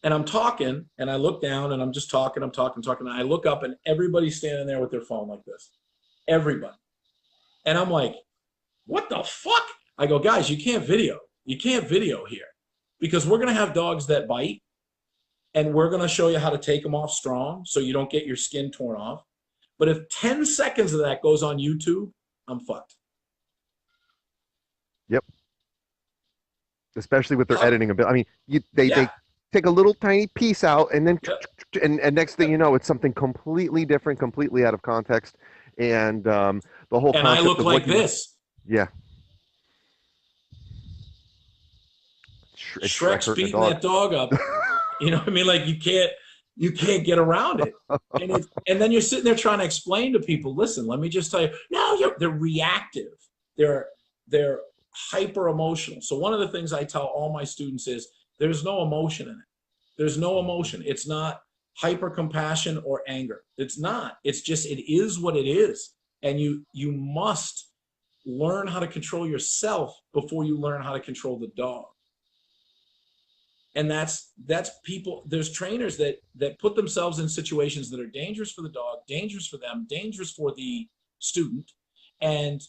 And I'm talking, and I look down, and I'm just talking, and I look up, and everybody's standing there with their phone like this. Everybody. And I'm like, what the fuck? I go, guys, you can't video. You can't video here because we're going to have dogs that bite, and we're going to show you how to take them off strong so you don't get your skin torn off. But if 10 seconds of that goes on YouTube, I'm fucked. Yep. Especially with their How, editing ability. I mean, they yeah. take a little tiny piece out, and then Yep. and next thing you know, it's something completely different, completely out of context, and the whole And I concept look of like this. Yeah. Shrek's beating that dog up. You know what I mean? Like, you can't, You can't get around it. And then you're sitting there trying to explain to people, listen, let me just tell you, no, they're reactive. They're they're hyper emotional. So one of the things I tell all my students is there's no emotion in it. There's no emotion. It's not hyper compassion or anger. It's not. It's just it is what it is. And you must learn how to control yourself before you learn how to control the dog. And that's people. There's trainers that put themselves in situations that are dangerous for the dog, dangerous for them, dangerous for the student, and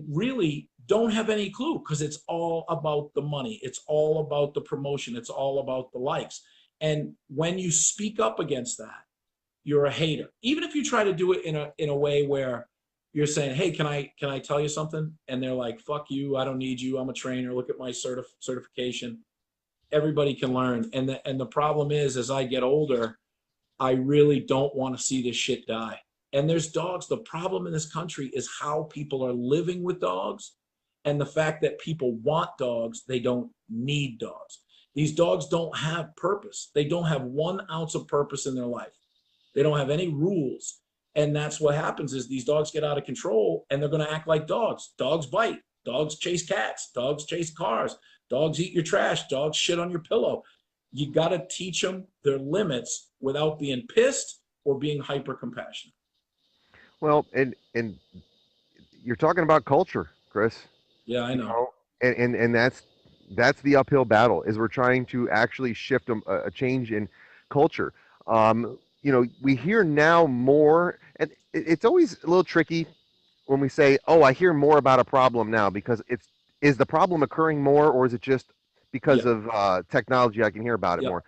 really don't have any clue because it's all about the money, it's all about the promotion, it's all about the likes. And when you speak up against that, you're a hater. Even if you try to do it in a way where you're saying, hey, can I tell you something? And they're like, fuck you, I don't need you, I'm a trainer, look at my certification. Everybody can learn. And the problem is, as I get older, I really don't want to see this shit die. And there's dogs. The problem in this country is how people are living with dogs and the fact that people want dogs. They don't need dogs. These dogs don't have purpose. They don't have 1 ounce of purpose in their life. They don't have any rules. And that's what happens is these dogs get out of control and they're going to act like dogs. Dogs bite. Dogs chase cats. Dogs chase cars. Dogs eat your trash. Dogs shit on your pillow. You got to teach them their limits without being pissed or being hyper compassionate. Well, and you're talking about culture, Chris. Yeah, I know. And that's the uphill battle is we're trying to actually shift a change in culture. We hear now more, and it's always a little tricky when we say, oh, I hear more about a problem now because is the problem occurring more or is it just because of technology I can hear about it more?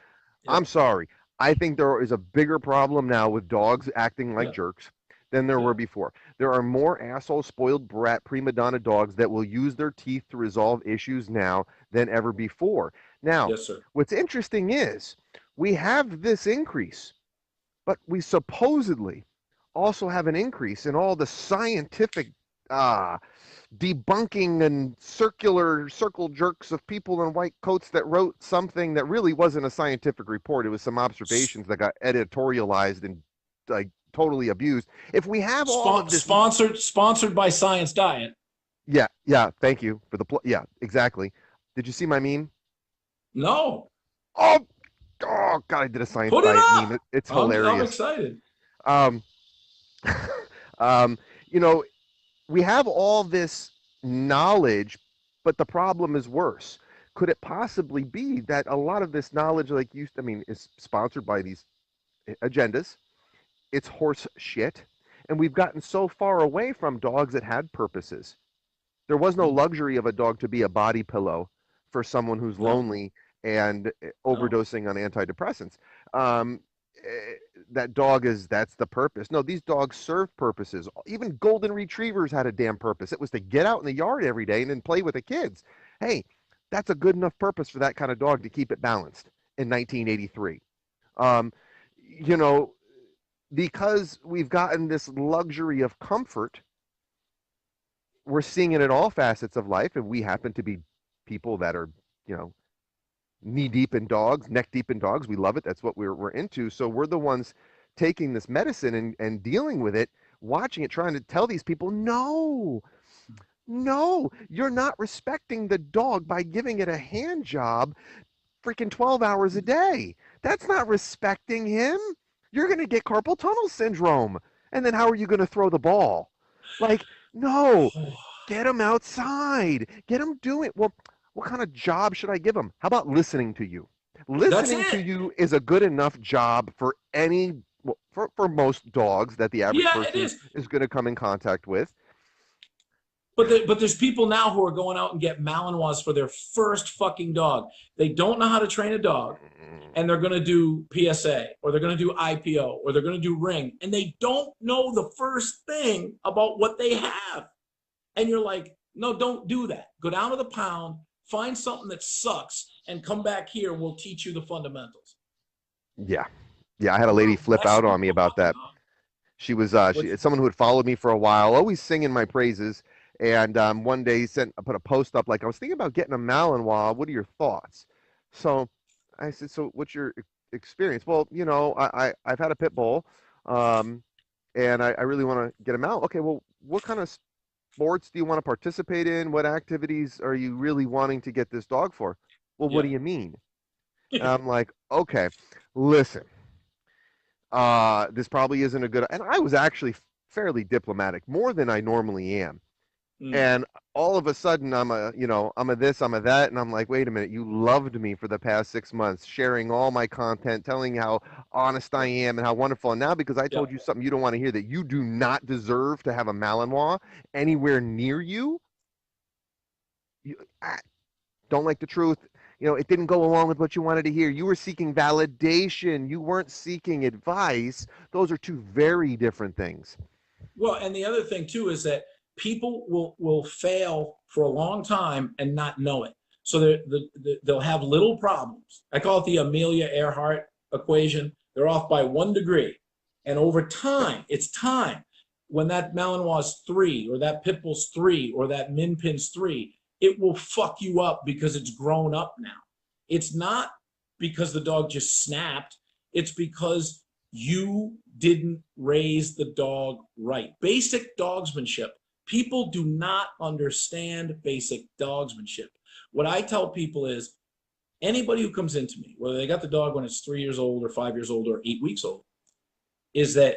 I'm sorry. I think there is a bigger problem now with dogs acting like jerks than there were before. There are more asshole, spoiled brat, prima donna dogs that will use their teeth to resolve issues now than ever before. Now, what's interesting is we have this increase, but we supposedly also have an increase in all the scientific debunking and circle jerks of people in white coats that wrote something that really wasn't a scientific report. It was some observations that got editorialized and like totally abused. If we have all of this sponsored by Science Diet. Yeah. Thank you for the yeah, exactly. Did you see my meme? No. Oh God! I did a Science Diet meme. It's hilarious. I'm excited. We have all this knowledge, but the problem is worse. Could it possibly be that a lot of this knowledge, is sponsored by these agendas? It's horse shit. And we've gotten so far away from dogs that had purposes. There was no luxury of a dog to be a body pillow for someone who's lonely and overdosing on antidepressants. That's the purpose. No, these dogs serve purposes. Even golden retrievers had a damn purpose. It was to get out in the yard every day and then play with the kids. Hey, that's a good enough purpose for that kind of dog to keep it balanced in 1983. Because we've gotten this luxury of comfort, we're seeing it in all facets of life, and we happen to be people that are, knee deep in dogs, neck deep in dogs. We love it. That's what we're into. So we're the ones taking this medicine and dealing with it, watching it, trying to tell these people, no, you're not respecting the dog by giving it a hand job freaking 12 hours a day. That's not respecting him. You're going to get carpal tunnel syndrome. And then how are you going to throw the ball? Like, no, get him outside. Get him doing it. Well, what kind of job should I give him? How about listening to you? Listening to you is a good enough job for for most dogs that the average person is going to come in contact with. But there's people now who are going out and get Malinois for their first fucking dog. They don't know how to train a dog, and they're going to do PSA, or they're going to do IPO, or they're going to do ring, and they don't know the first thing about what they have. And you're like, no, don't do that. Go down to the pound, find something that sucks, and come back here. We'll teach you the fundamentals. Yeah. I had a lady flip out on me about that. She was someone who had followed me for a while, always singing my praises. And one day put a post up like, I was thinking about getting a Malinois. What are your thoughts? So I said, so what's your experience? Well, I've had a pit bull, um, and I really want to get him out. Okay, well, what kind of sports do you want to participate in? What activities are you really wanting to get this dog for? Well, what Yeah. do you mean? And I'm like, okay, listen, this probably isn't a good. And I was actually fairly diplomatic, more than I normally am. Mm. And all of a sudden, I'm a this, I'm a that, and I'm like, wait a minute, you loved me for the past 6 months, sharing all my content, telling how honest I Yeah. am and how wonderful. And now, because I Yeah. told you something you don't want to hear, that you do not deserve to have a Malinois anywhere near you, you don't like the truth. It didn't go along with what you wanted to hear. You were seeking validation. You weren't seeking advice. Those are two very different things. Well, and the other thing too is that people will fail for a long time and not know it. So they'll have little problems. I call it the Amelia Earhart equation. They're off by 1 degree, and over time, it's time when that Malinois 3, or that Pit Bull's 3, or that Min Pin's 3, it will fuck you up because it's grown up now. It's not because the dog just snapped. It's because you didn't raise the dog right. Basic dogsmanship. People do not understand basic dogsmanship. What I tell people is anybody who comes into me, whether they got the dog when it's 3 years old or 5 years old or 8 weeks old, is that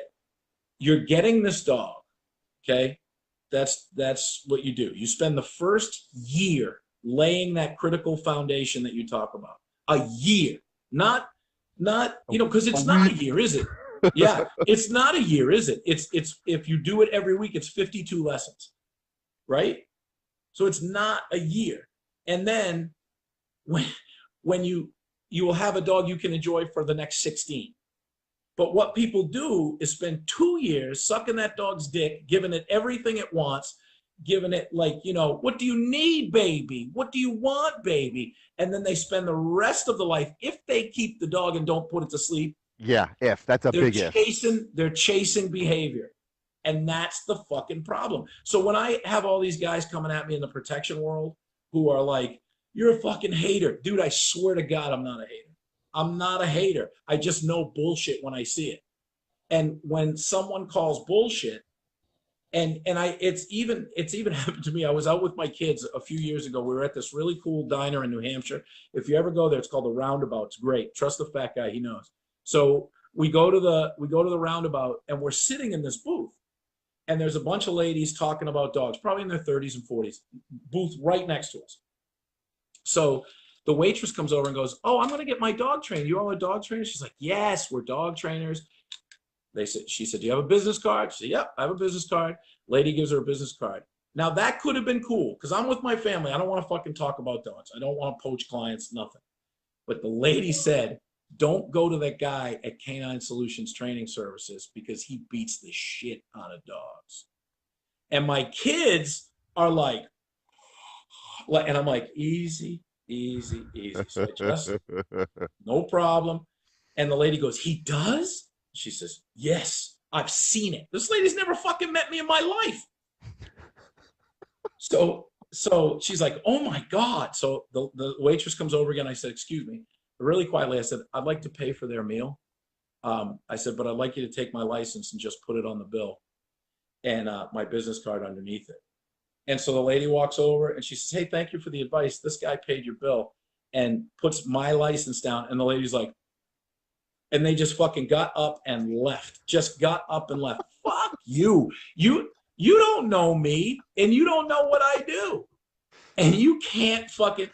you're getting this dog. Okay. That's what you do. You spend the first year laying that critical foundation that you talk about. A year, not because it's not a year, is it? Yeah, it's not a year, is it? It's if you do it every week, it's 52 lessons, right? So it's not a year. And then when you will have a dog you can enjoy for the next 16. But what people do is spend 2 years sucking that dog's dick, giving it everything it wants, giving it what do you need, baby? What do you want, baby? And then they spend the rest of the life, if they keep the dog and don't put it to sleep, Yeah, if. That's a big if. they're chasing behavior. And that's the fucking problem. So when I have all these guys coming at me in the protection world who are like, you're a fucking hater. Dude, I swear to God, I'm not a hater. I'm not a hater. I just know bullshit when I see it. And when someone calls bullshit, it's even happened to me. I was out with my kids a few years ago. We were at this really cool diner in New Hampshire. If you ever go there, it's called the Roundabout. It's great. Trust the fat guy, he knows. So we go to the Roundabout, and we're sitting in this booth, and there's a bunch of ladies talking about dogs, probably in their 30s and 40s. Booth right next to us. So the waitress comes over and goes, "Oh, I'm going to get my dog trained. You all are dog trainers?" She's like, "Yes, we're dog trainers." She said, "Do you have a business card?" She said, "Yep, I have a business card." Lady gives her a business card. Now that could have been cool because I'm with my family. I don't want to fucking talk about dogs. I don't want to poach clients, nothing. But the lady said, "Don't go to that guy at Canine Solutions Training Services because he beats the shit out of dogs." And my kids are like, and I'm like, easy, easy, easy. So I just, no problem. And the lady goes, "He does?" She says, "Yes, I've seen it." This lady's never fucking met me in my life. So she's like, "Oh my God." So the waitress comes over again. I said, "Excuse me." Really quietly, I said, "I'd like to pay for their meal." I said, "But I'd like you to take my license and just put it on the bill and my business card underneath it." And so the lady walks over and she says, "Hey, thank you for the advice. This guy paid your bill," and puts my license down. And the lady's like, and they just fucking got up and left. Just got up and left. Fuck you. You don't know me and you don't know what I do. And you can't fucking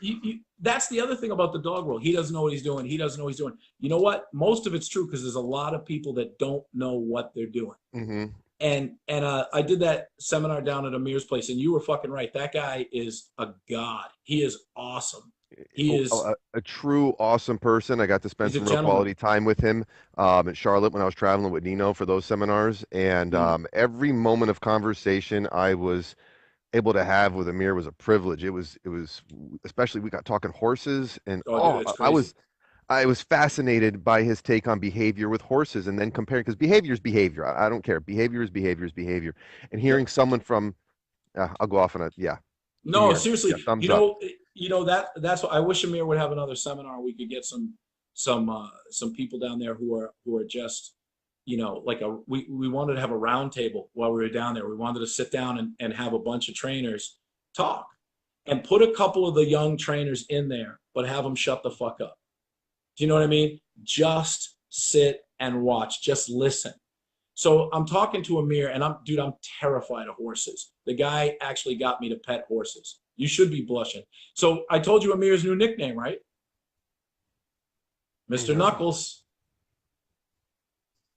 that's the other thing about the dog world. He doesn't know what he's doing. He doesn't know what he's doing. You know what? Most of it's true because there's a lot of people that don't know what they're doing. Mm-hmm. And I did that seminar down at Amir's place, and you were fucking right. That guy is a god. He is awesome. He is a true awesome person. I got to spend he's a some real gentleman. quality time with him at Charlotte when I was traveling with Nino for those seminars. And every moment of conversation I was able to have with Amir was a privilege. It was especially we got talking horses, and Oh, dude, it's I crazy. was fascinated by his take on behavior with horses, and then comparing, because behavior is behavior. I don't care. Behavior is behavior is behavior. And Yeah. hearing someone from, I'll go off on a, yeah. No, Yeah, seriously. thumbs up. That's what I wish Amir would have another seminar. We could get some some people down there who are just, like we wanted to have a round table while we were down there. We wanted to sit down and have a bunch of trainers talk and put a couple of the young trainers in there, but have them shut the fuck up. Do you know what I mean? Just sit and watch, just listen. So I'm talking to Amir, and I'm terrified of horses. The guy actually got me to pet horses. You should be blushing. So I told you Amir's new nickname, right? Mr. Knuckles.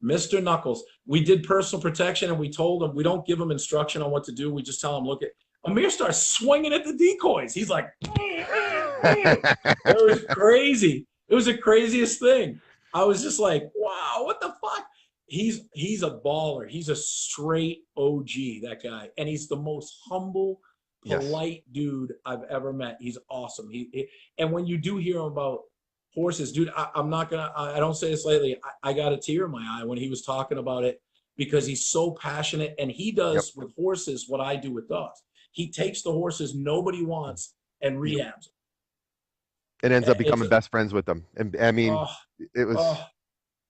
Mr. Knuckles. We did personal protection, and we told him we don't give him instruction on what to do. We just tell him, look at. Amir starts swinging at the decoys. He's like, it was crazy. It was the craziest thing. I was just like, wow, what the fuck? He's a baller. He's a straight OG, that guy. And he's the most humble, polite dude I've ever met. He's awesome. And when you do hear him about horses, dude, I don't say this lately. I got a tear in my eye when he was talking about it, because he's so passionate, and he does with horses what I do with dogs. He takes the horses nobody wants and rehabs them. And ends up becoming best friends with them. And I mean, it was.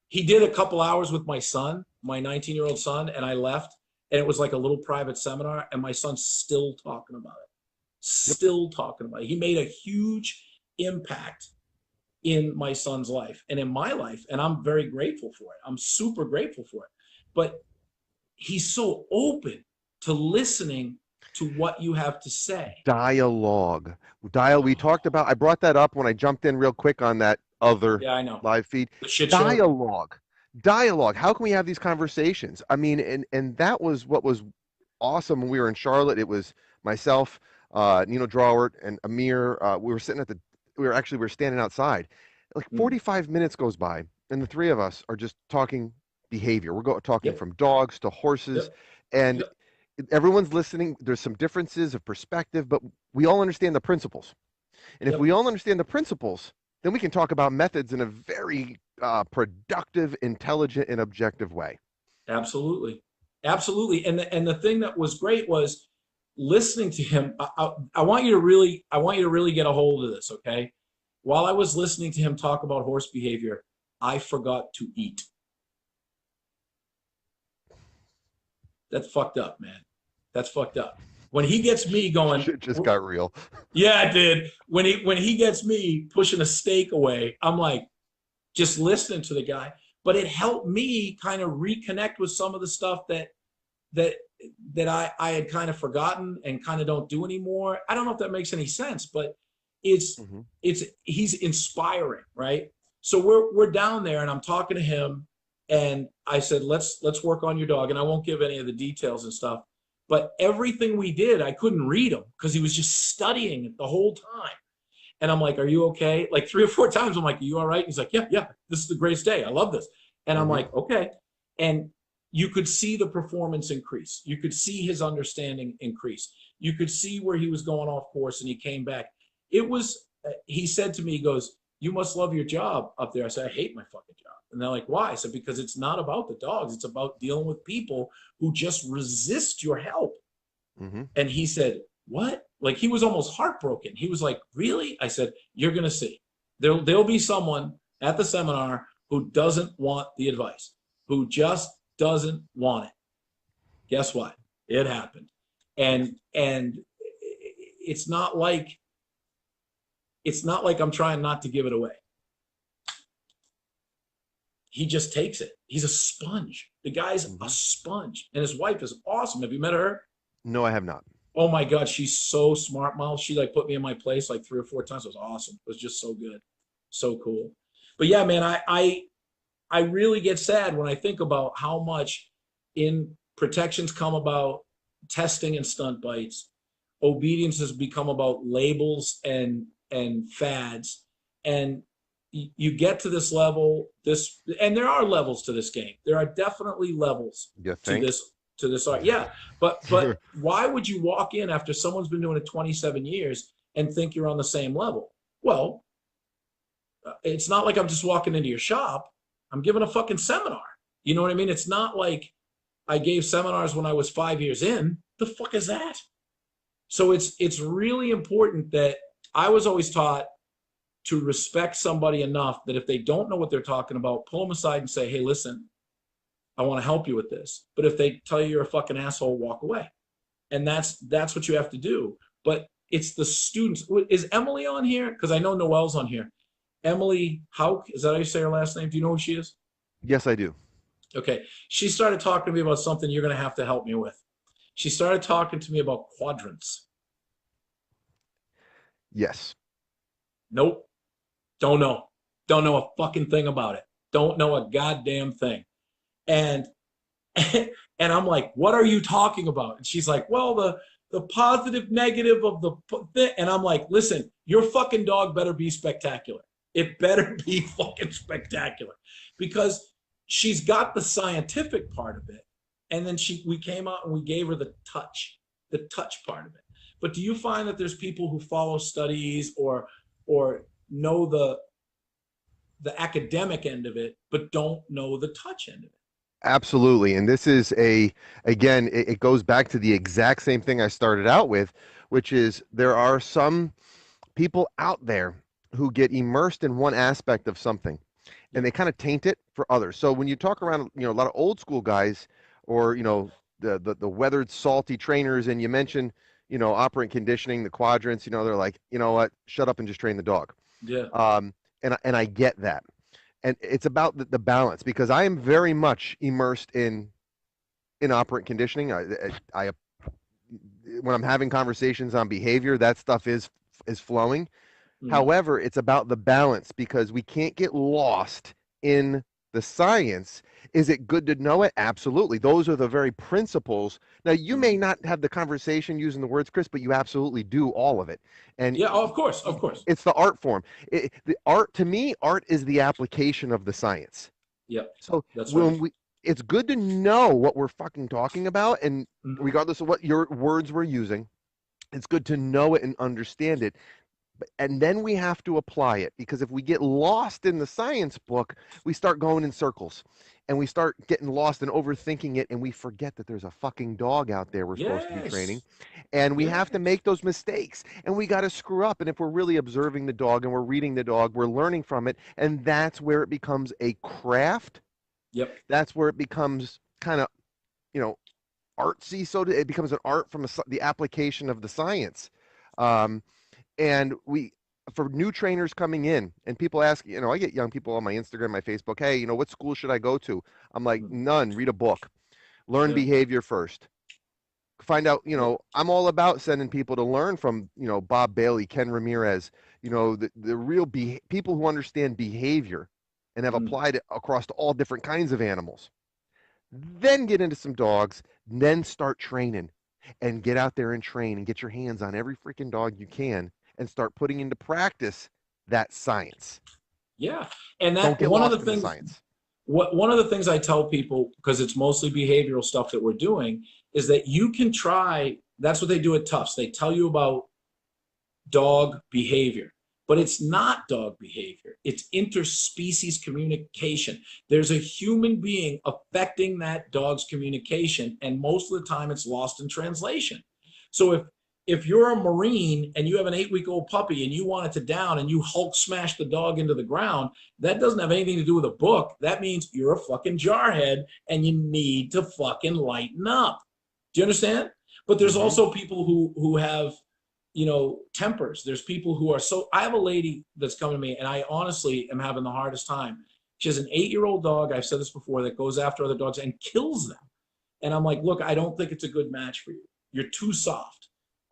He did a couple hours with my son, my 19-year-old son, and I left. And it was like a little private seminar, and my son's still talking about it. Still talking about it. He made a huge impact in my son's life and in my life, and I'm very grateful for it. I'm super grateful for it. But he's so open to listening to what you have to say. Dialogue. We talked about, I brought that up when I jumped in real quick on that other live feed. Dialogue. How can we have these conversations? I mean, and that was what was awesome when we were in Charlotte. It was myself, Nino Drawert, and Amir. We were sitting we were standing outside. Like 45 minutes goes by, and the three of us are just talking behavior. We're talking from dogs to horses, and everyone's listening. There's some differences of perspective, but we all understand the principles. And if we all understand the principles, then we can talk about methods in a very productive, intelligent, and objective way. Absolutely. Absolutely. And the thing that was great was listening to him. I want you to really get a hold of this, okay? While I was listening to him talk about horse behavior, I forgot to eat. That's fucked up, man. That's fucked up. When he gets me going, shit just got real. Yeah, it did. When he gets me pushing a steak away, I'm like just listening to the guy. But it helped me kind of reconnect with some of the stuff that I had kind of forgotten and kind of don't do anymore. I don't know if that makes any sense, but he's inspiring, right? So we're down there, and I'm talking to him, and I said, let's work on your dog, and I won't give any of the details and stuff. But everything we did, I couldn't read him because he was just studying it the whole time. And I'm like, are you okay? Like 3 or 4 times, I'm like, are you all right? He's like, yeah, this is the greatest day. I love this. And I'm like, okay. And you could see the performance increase. You could see his understanding increase. You could see where he was going off course, and he came back. He said to me, he goes, you must love your job up there. I said, I hate my fucking job. And they're like, why? I said, because it's not about the dogs. It's about dealing with people who just resist your help. And he said, what? Like, he was almost heartbroken. He was like, really? I said, you're going to see. There'll be someone at the seminar who doesn't want the advice, who just doesn't want it. Guess what? It happened. And it's not like I'm trying not to give it away. He just takes it. He's a sponge. The guy's a sponge. And his wife is awesome. Have you met her? No, I have not. Oh my God, she's so smart, Miles. She like put me in my place like 3 or 4 times. It was awesome. It was just so good. So cool. But yeah, man, I really get sad when I think about how much in protections come about testing and stunt bites. Obedience has become about labels and fads. And you get to this level, and there are levels to this game. There are definitely levels to this art. Yeah, but why would you walk in after someone's been doing it 27 years and think you're on the same level? Well, it's not like I'm just walking into your shop. I'm giving a fucking seminar. You know what I mean? It's not like I gave seminars when I was 5 years in. The fuck is that? So it's really important that I was always taught to respect somebody enough that if they don't know what they're talking about, pull them aside and say, hey, listen, I want to help you with this. But if they tell you you're a fucking asshole, walk away. And that's what you have to do. But it's the students. Is Emily on here? Because I know Noelle's on here. Emily Hauk, is that how you say her last name? Do you know who she is? Yes, I do. Okay. She started talking to me about something you're going to have to help me with. She started talking to me about quadrants. Yes. Nope. Don't know. Don't know a fucking thing about it. Don't know a goddamn thing. And and I'm like, what are you talking about? And she's like, well, the positive negative of the thing. And I'm like, listen, your fucking dog better be spectacular. It better be fucking spectacular, because she's got the scientific part of it. And then we came out and we gave her the touch part of it. But do you find that there's people who follow studies or know the academic end of it, but don't know the touch end of it? Absolutely. And this is again, it goes back to the exact same thing I started out with, which is there are some people out there who get immersed in one aspect of something and they kind of taint it for others. So when you talk around, a lot of old school guys or, the weathered, salty trainers, and you mention, operant conditioning, the quadrants, they're like, you know what, shut up and just train the dog. Yeah. And I get that. And it's about the balance, because I am very much immersed in operant conditioning. I when I'm having conversations on behavior, that stuff is flowing. However, it's about the balance, because we can't get lost in the science. Is it good to know it? Absolutely. Those are the very principles. Now, you may not have the conversation using the words, Chris, but you absolutely do all of it. And yeah, of course. it's the art form. The art, to me, art is the application of the science. Yeah, So that's when right. it's good to know what we're fucking talking about, and regardless of what your words we're using, it's good to know it and understand it. And then we have to apply it, because if we get lost in the science book, we start going in circles and we start getting lost and overthinking it, and we forget that there's a fucking dog out there we're supposed to be training, and we have to make those mistakes, and we got to screw up. And if we're really observing the dog and we're reading the dog, we're learning from it, and that's where it becomes a craft. Yep. That's where it becomes kind of, artsy. So it becomes an art from the application of the science. And for new trainers coming in, and people ask, I get young people on my Instagram, my Facebook, hey, what school should I go to? I'm like, none. Read a book, learn behavior first, find out, I'm all about sending people to learn from, Bob Bailey, Ken Ramirez, the real people who understand behavior and have applied it across to all different kinds of animals. Then get into some dogs, then start training, and get out there and train and get your hands on every freaking dog you can, and start putting into practice that science. Yeah. And Don't get one of lost the in the things, science. one of the things I tell people, because it's mostly behavioral stuff that we're doing, is that you can try. That's what they do at Tufts. They tell you about dog behavior, but it's not dog behavior. It's interspecies communication. There's a human being affecting that dog's communication, and most of the time it's lost in translation. So if you're a Marine and you have an 8-week-old puppy and you want it to down and you Hulk smash the dog into the ground, that doesn't have anything to do with a book. That means you're a fucking jarhead and you need to fucking lighten up. Do you understand? But there's also people who have, tempers. There's people who are I have a lady that's coming to me, and I honestly am having the hardest time. She has an 8-year-old dog, I've said this before, that goes after other dogs and kills them. And I'm like, look, I don't think it's a good match for you. You're too soft.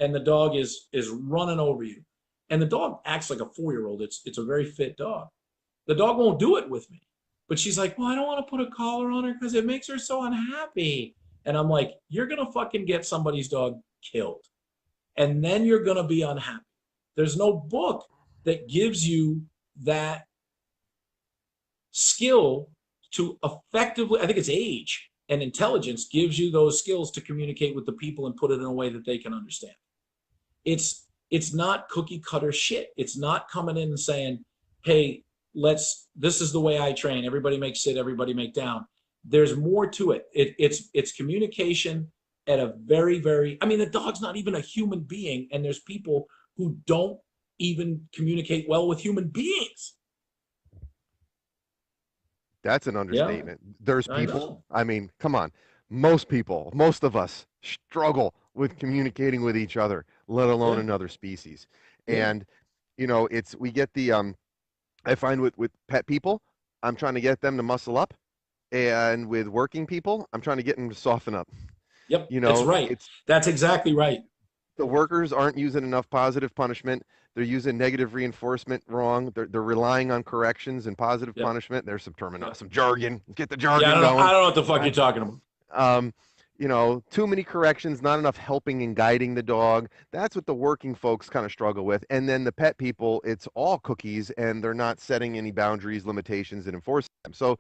And the dog is running over you. And the dog acts like a 4-year-old. It's a very fit dog. The dog won't do it with me. But she's like, well, I don't want to put a collar on her because it makes her so unhappy. And I'm like, you're going to fucking get somebody's dog killed. And then you're going to be unhappy. There's no book that gives you that skill to effectively, I think it's age and intelligence gives you those skills to communicate with the people and put it in a way that they can understand. It's not cookie cutter shit. It's not coming in and saying, hey, this is the way I train. Everybody make sit, everybody make down. There's more to it. It's communication at a very, very, the dog's not even a human being. And there's people who don't even communicate well with human beings. That's an Yeah, understatement. There's I people, know. I mean, come on. Most people, most of us struggle with communicating with each other, let alone Yeah, another species. yeah, And, it's, we get the, I find with pet people, I'm trying to get them to muscle up. And with working people, I'm trying to get them to soften up. yep, it's right. It's That's exactly right. the workers aren't using enough positive punishment. They're using negative reinforcement wrong. They're relying on corrections and positive Yep, punishment. There's some yep. some jargon. Let's get the Yeah, jargon I going. don't know what the fuck you're talking about. Um, too many corrections, not enough helping and guiding the dog. That's what the working folks kind of struggle with. And then the pet people, it's all cookies and they're not setting any boundaries, limitations, and enforcing them. So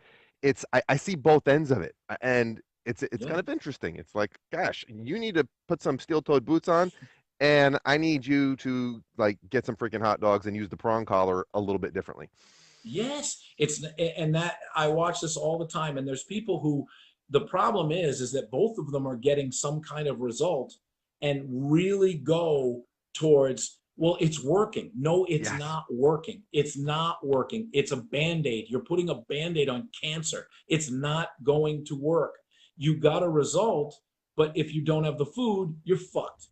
I see both ends of it. And it's Yeah. kind of interesting. It's like, gosh, you need to put some steel-toed boots on, and I need you to like get some freaking hot dogs and use the prong collar a little bit differently. Yes, and that I watch this all the time, and there's people who the problem is that both of them are getting some kind of result and really go towards, well, it's working. No, it's Yes. not working. It's not working. It's a band-aid. You're putting a band-aid on cancer. It's not going to work. You got a result, but if you don't have the food, you're fucked.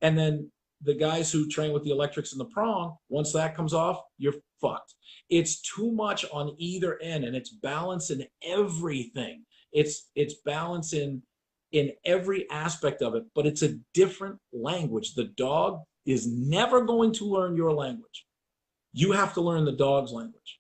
And then the guys who train with the electrics and the prong, once that comes off, you're fucked. It's too much on either end, and it's balance in everything. It's balance in every aspect of it, but it's a different language. The dog is never going to learn your language. You have to learn the dog's language.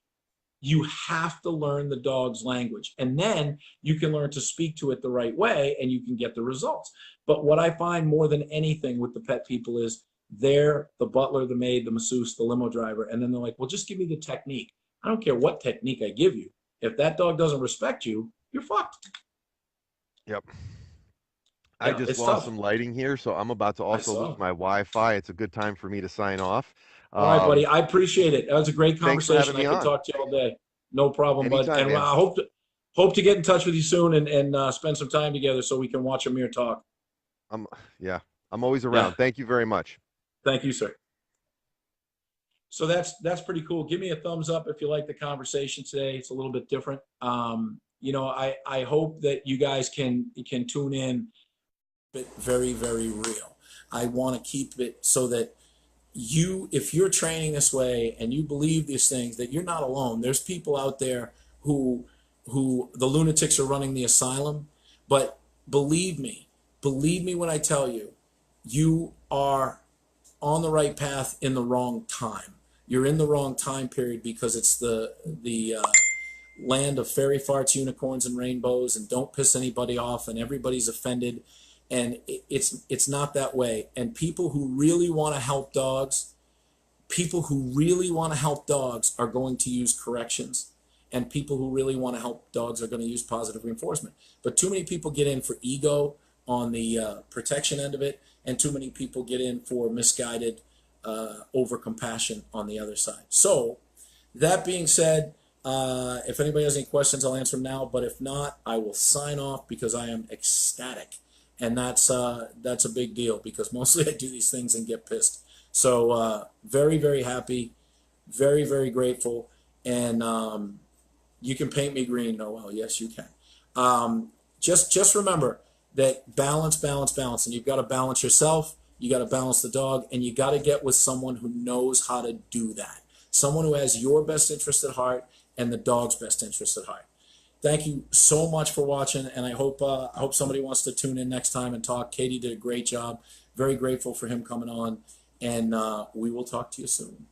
You have to learn the dog's language, and then you can learn to speak to it the right way, and you can get the results. But what I find more than anything with the pet people is they're the butler, the maid, the masseuse, the limo driver, and then they're like, well, just give me the technique. I don't care what technique I give you. If that dog doesn't respect you, you're fucked. Yep. I Yeah, just it's lost tough. some lighting here, so I'm about to I also lose saw. my Wi-Fi. It's a good time for me to sign off. All right, buddy. Um, I appreciate it. That was a great Thanks for having conversation. I me could on. talk to you all day. No problem, bud. Anytime, And man. I hope to get in touch with you soon and spend some time together so we can watch a mere talk. I'm yeah, I'm always Yeah. around. Thank you very much. Thank you, sir. So that's pretty cool. Give me a thumbs up if you like the conversation today. It's a little bit different. I hope that you guys can tune in. But very, very real. I want to keep it so that if you're training this way and you believe these things, that you're not alone. There's people out there who the lunatics are running the asylum, but believe me, believe me when I tell you, you are on the right path in the wrong time. You're in the wrong time period because it's the land of fairy farts, unicorns, and rainbows, and don't piss anybody off, and everybody's offended, and it's not that way. And people who really want to help dogs, are going to use corrections, and people who really want to help dogs are going to use positive reinforcement. But too many people get in for ego on the protection end of it, and too many people get in for misguided over compassion on the other side. So that being said, if anybody has any questions, I'll answer them now. But if not, I will sign off because I am ecstatic, and that's a big deal because mostly I do these things and get pissed. So very, very happy, very, very grateful, and you can paint me green, Noel. Yes, you can. Just remember that balance, balance, balance, and you've got to balance yourself. You got to balance the dog, and you got to get with someone who knows how to do that. Someone who has your best interest at heart and the dog's best interest at heart. Thank you so much for watching, and I hope somebody wants to tune in next time and talk. Katie did a great job. Very grateful for him coming on, and we will talk to you soon.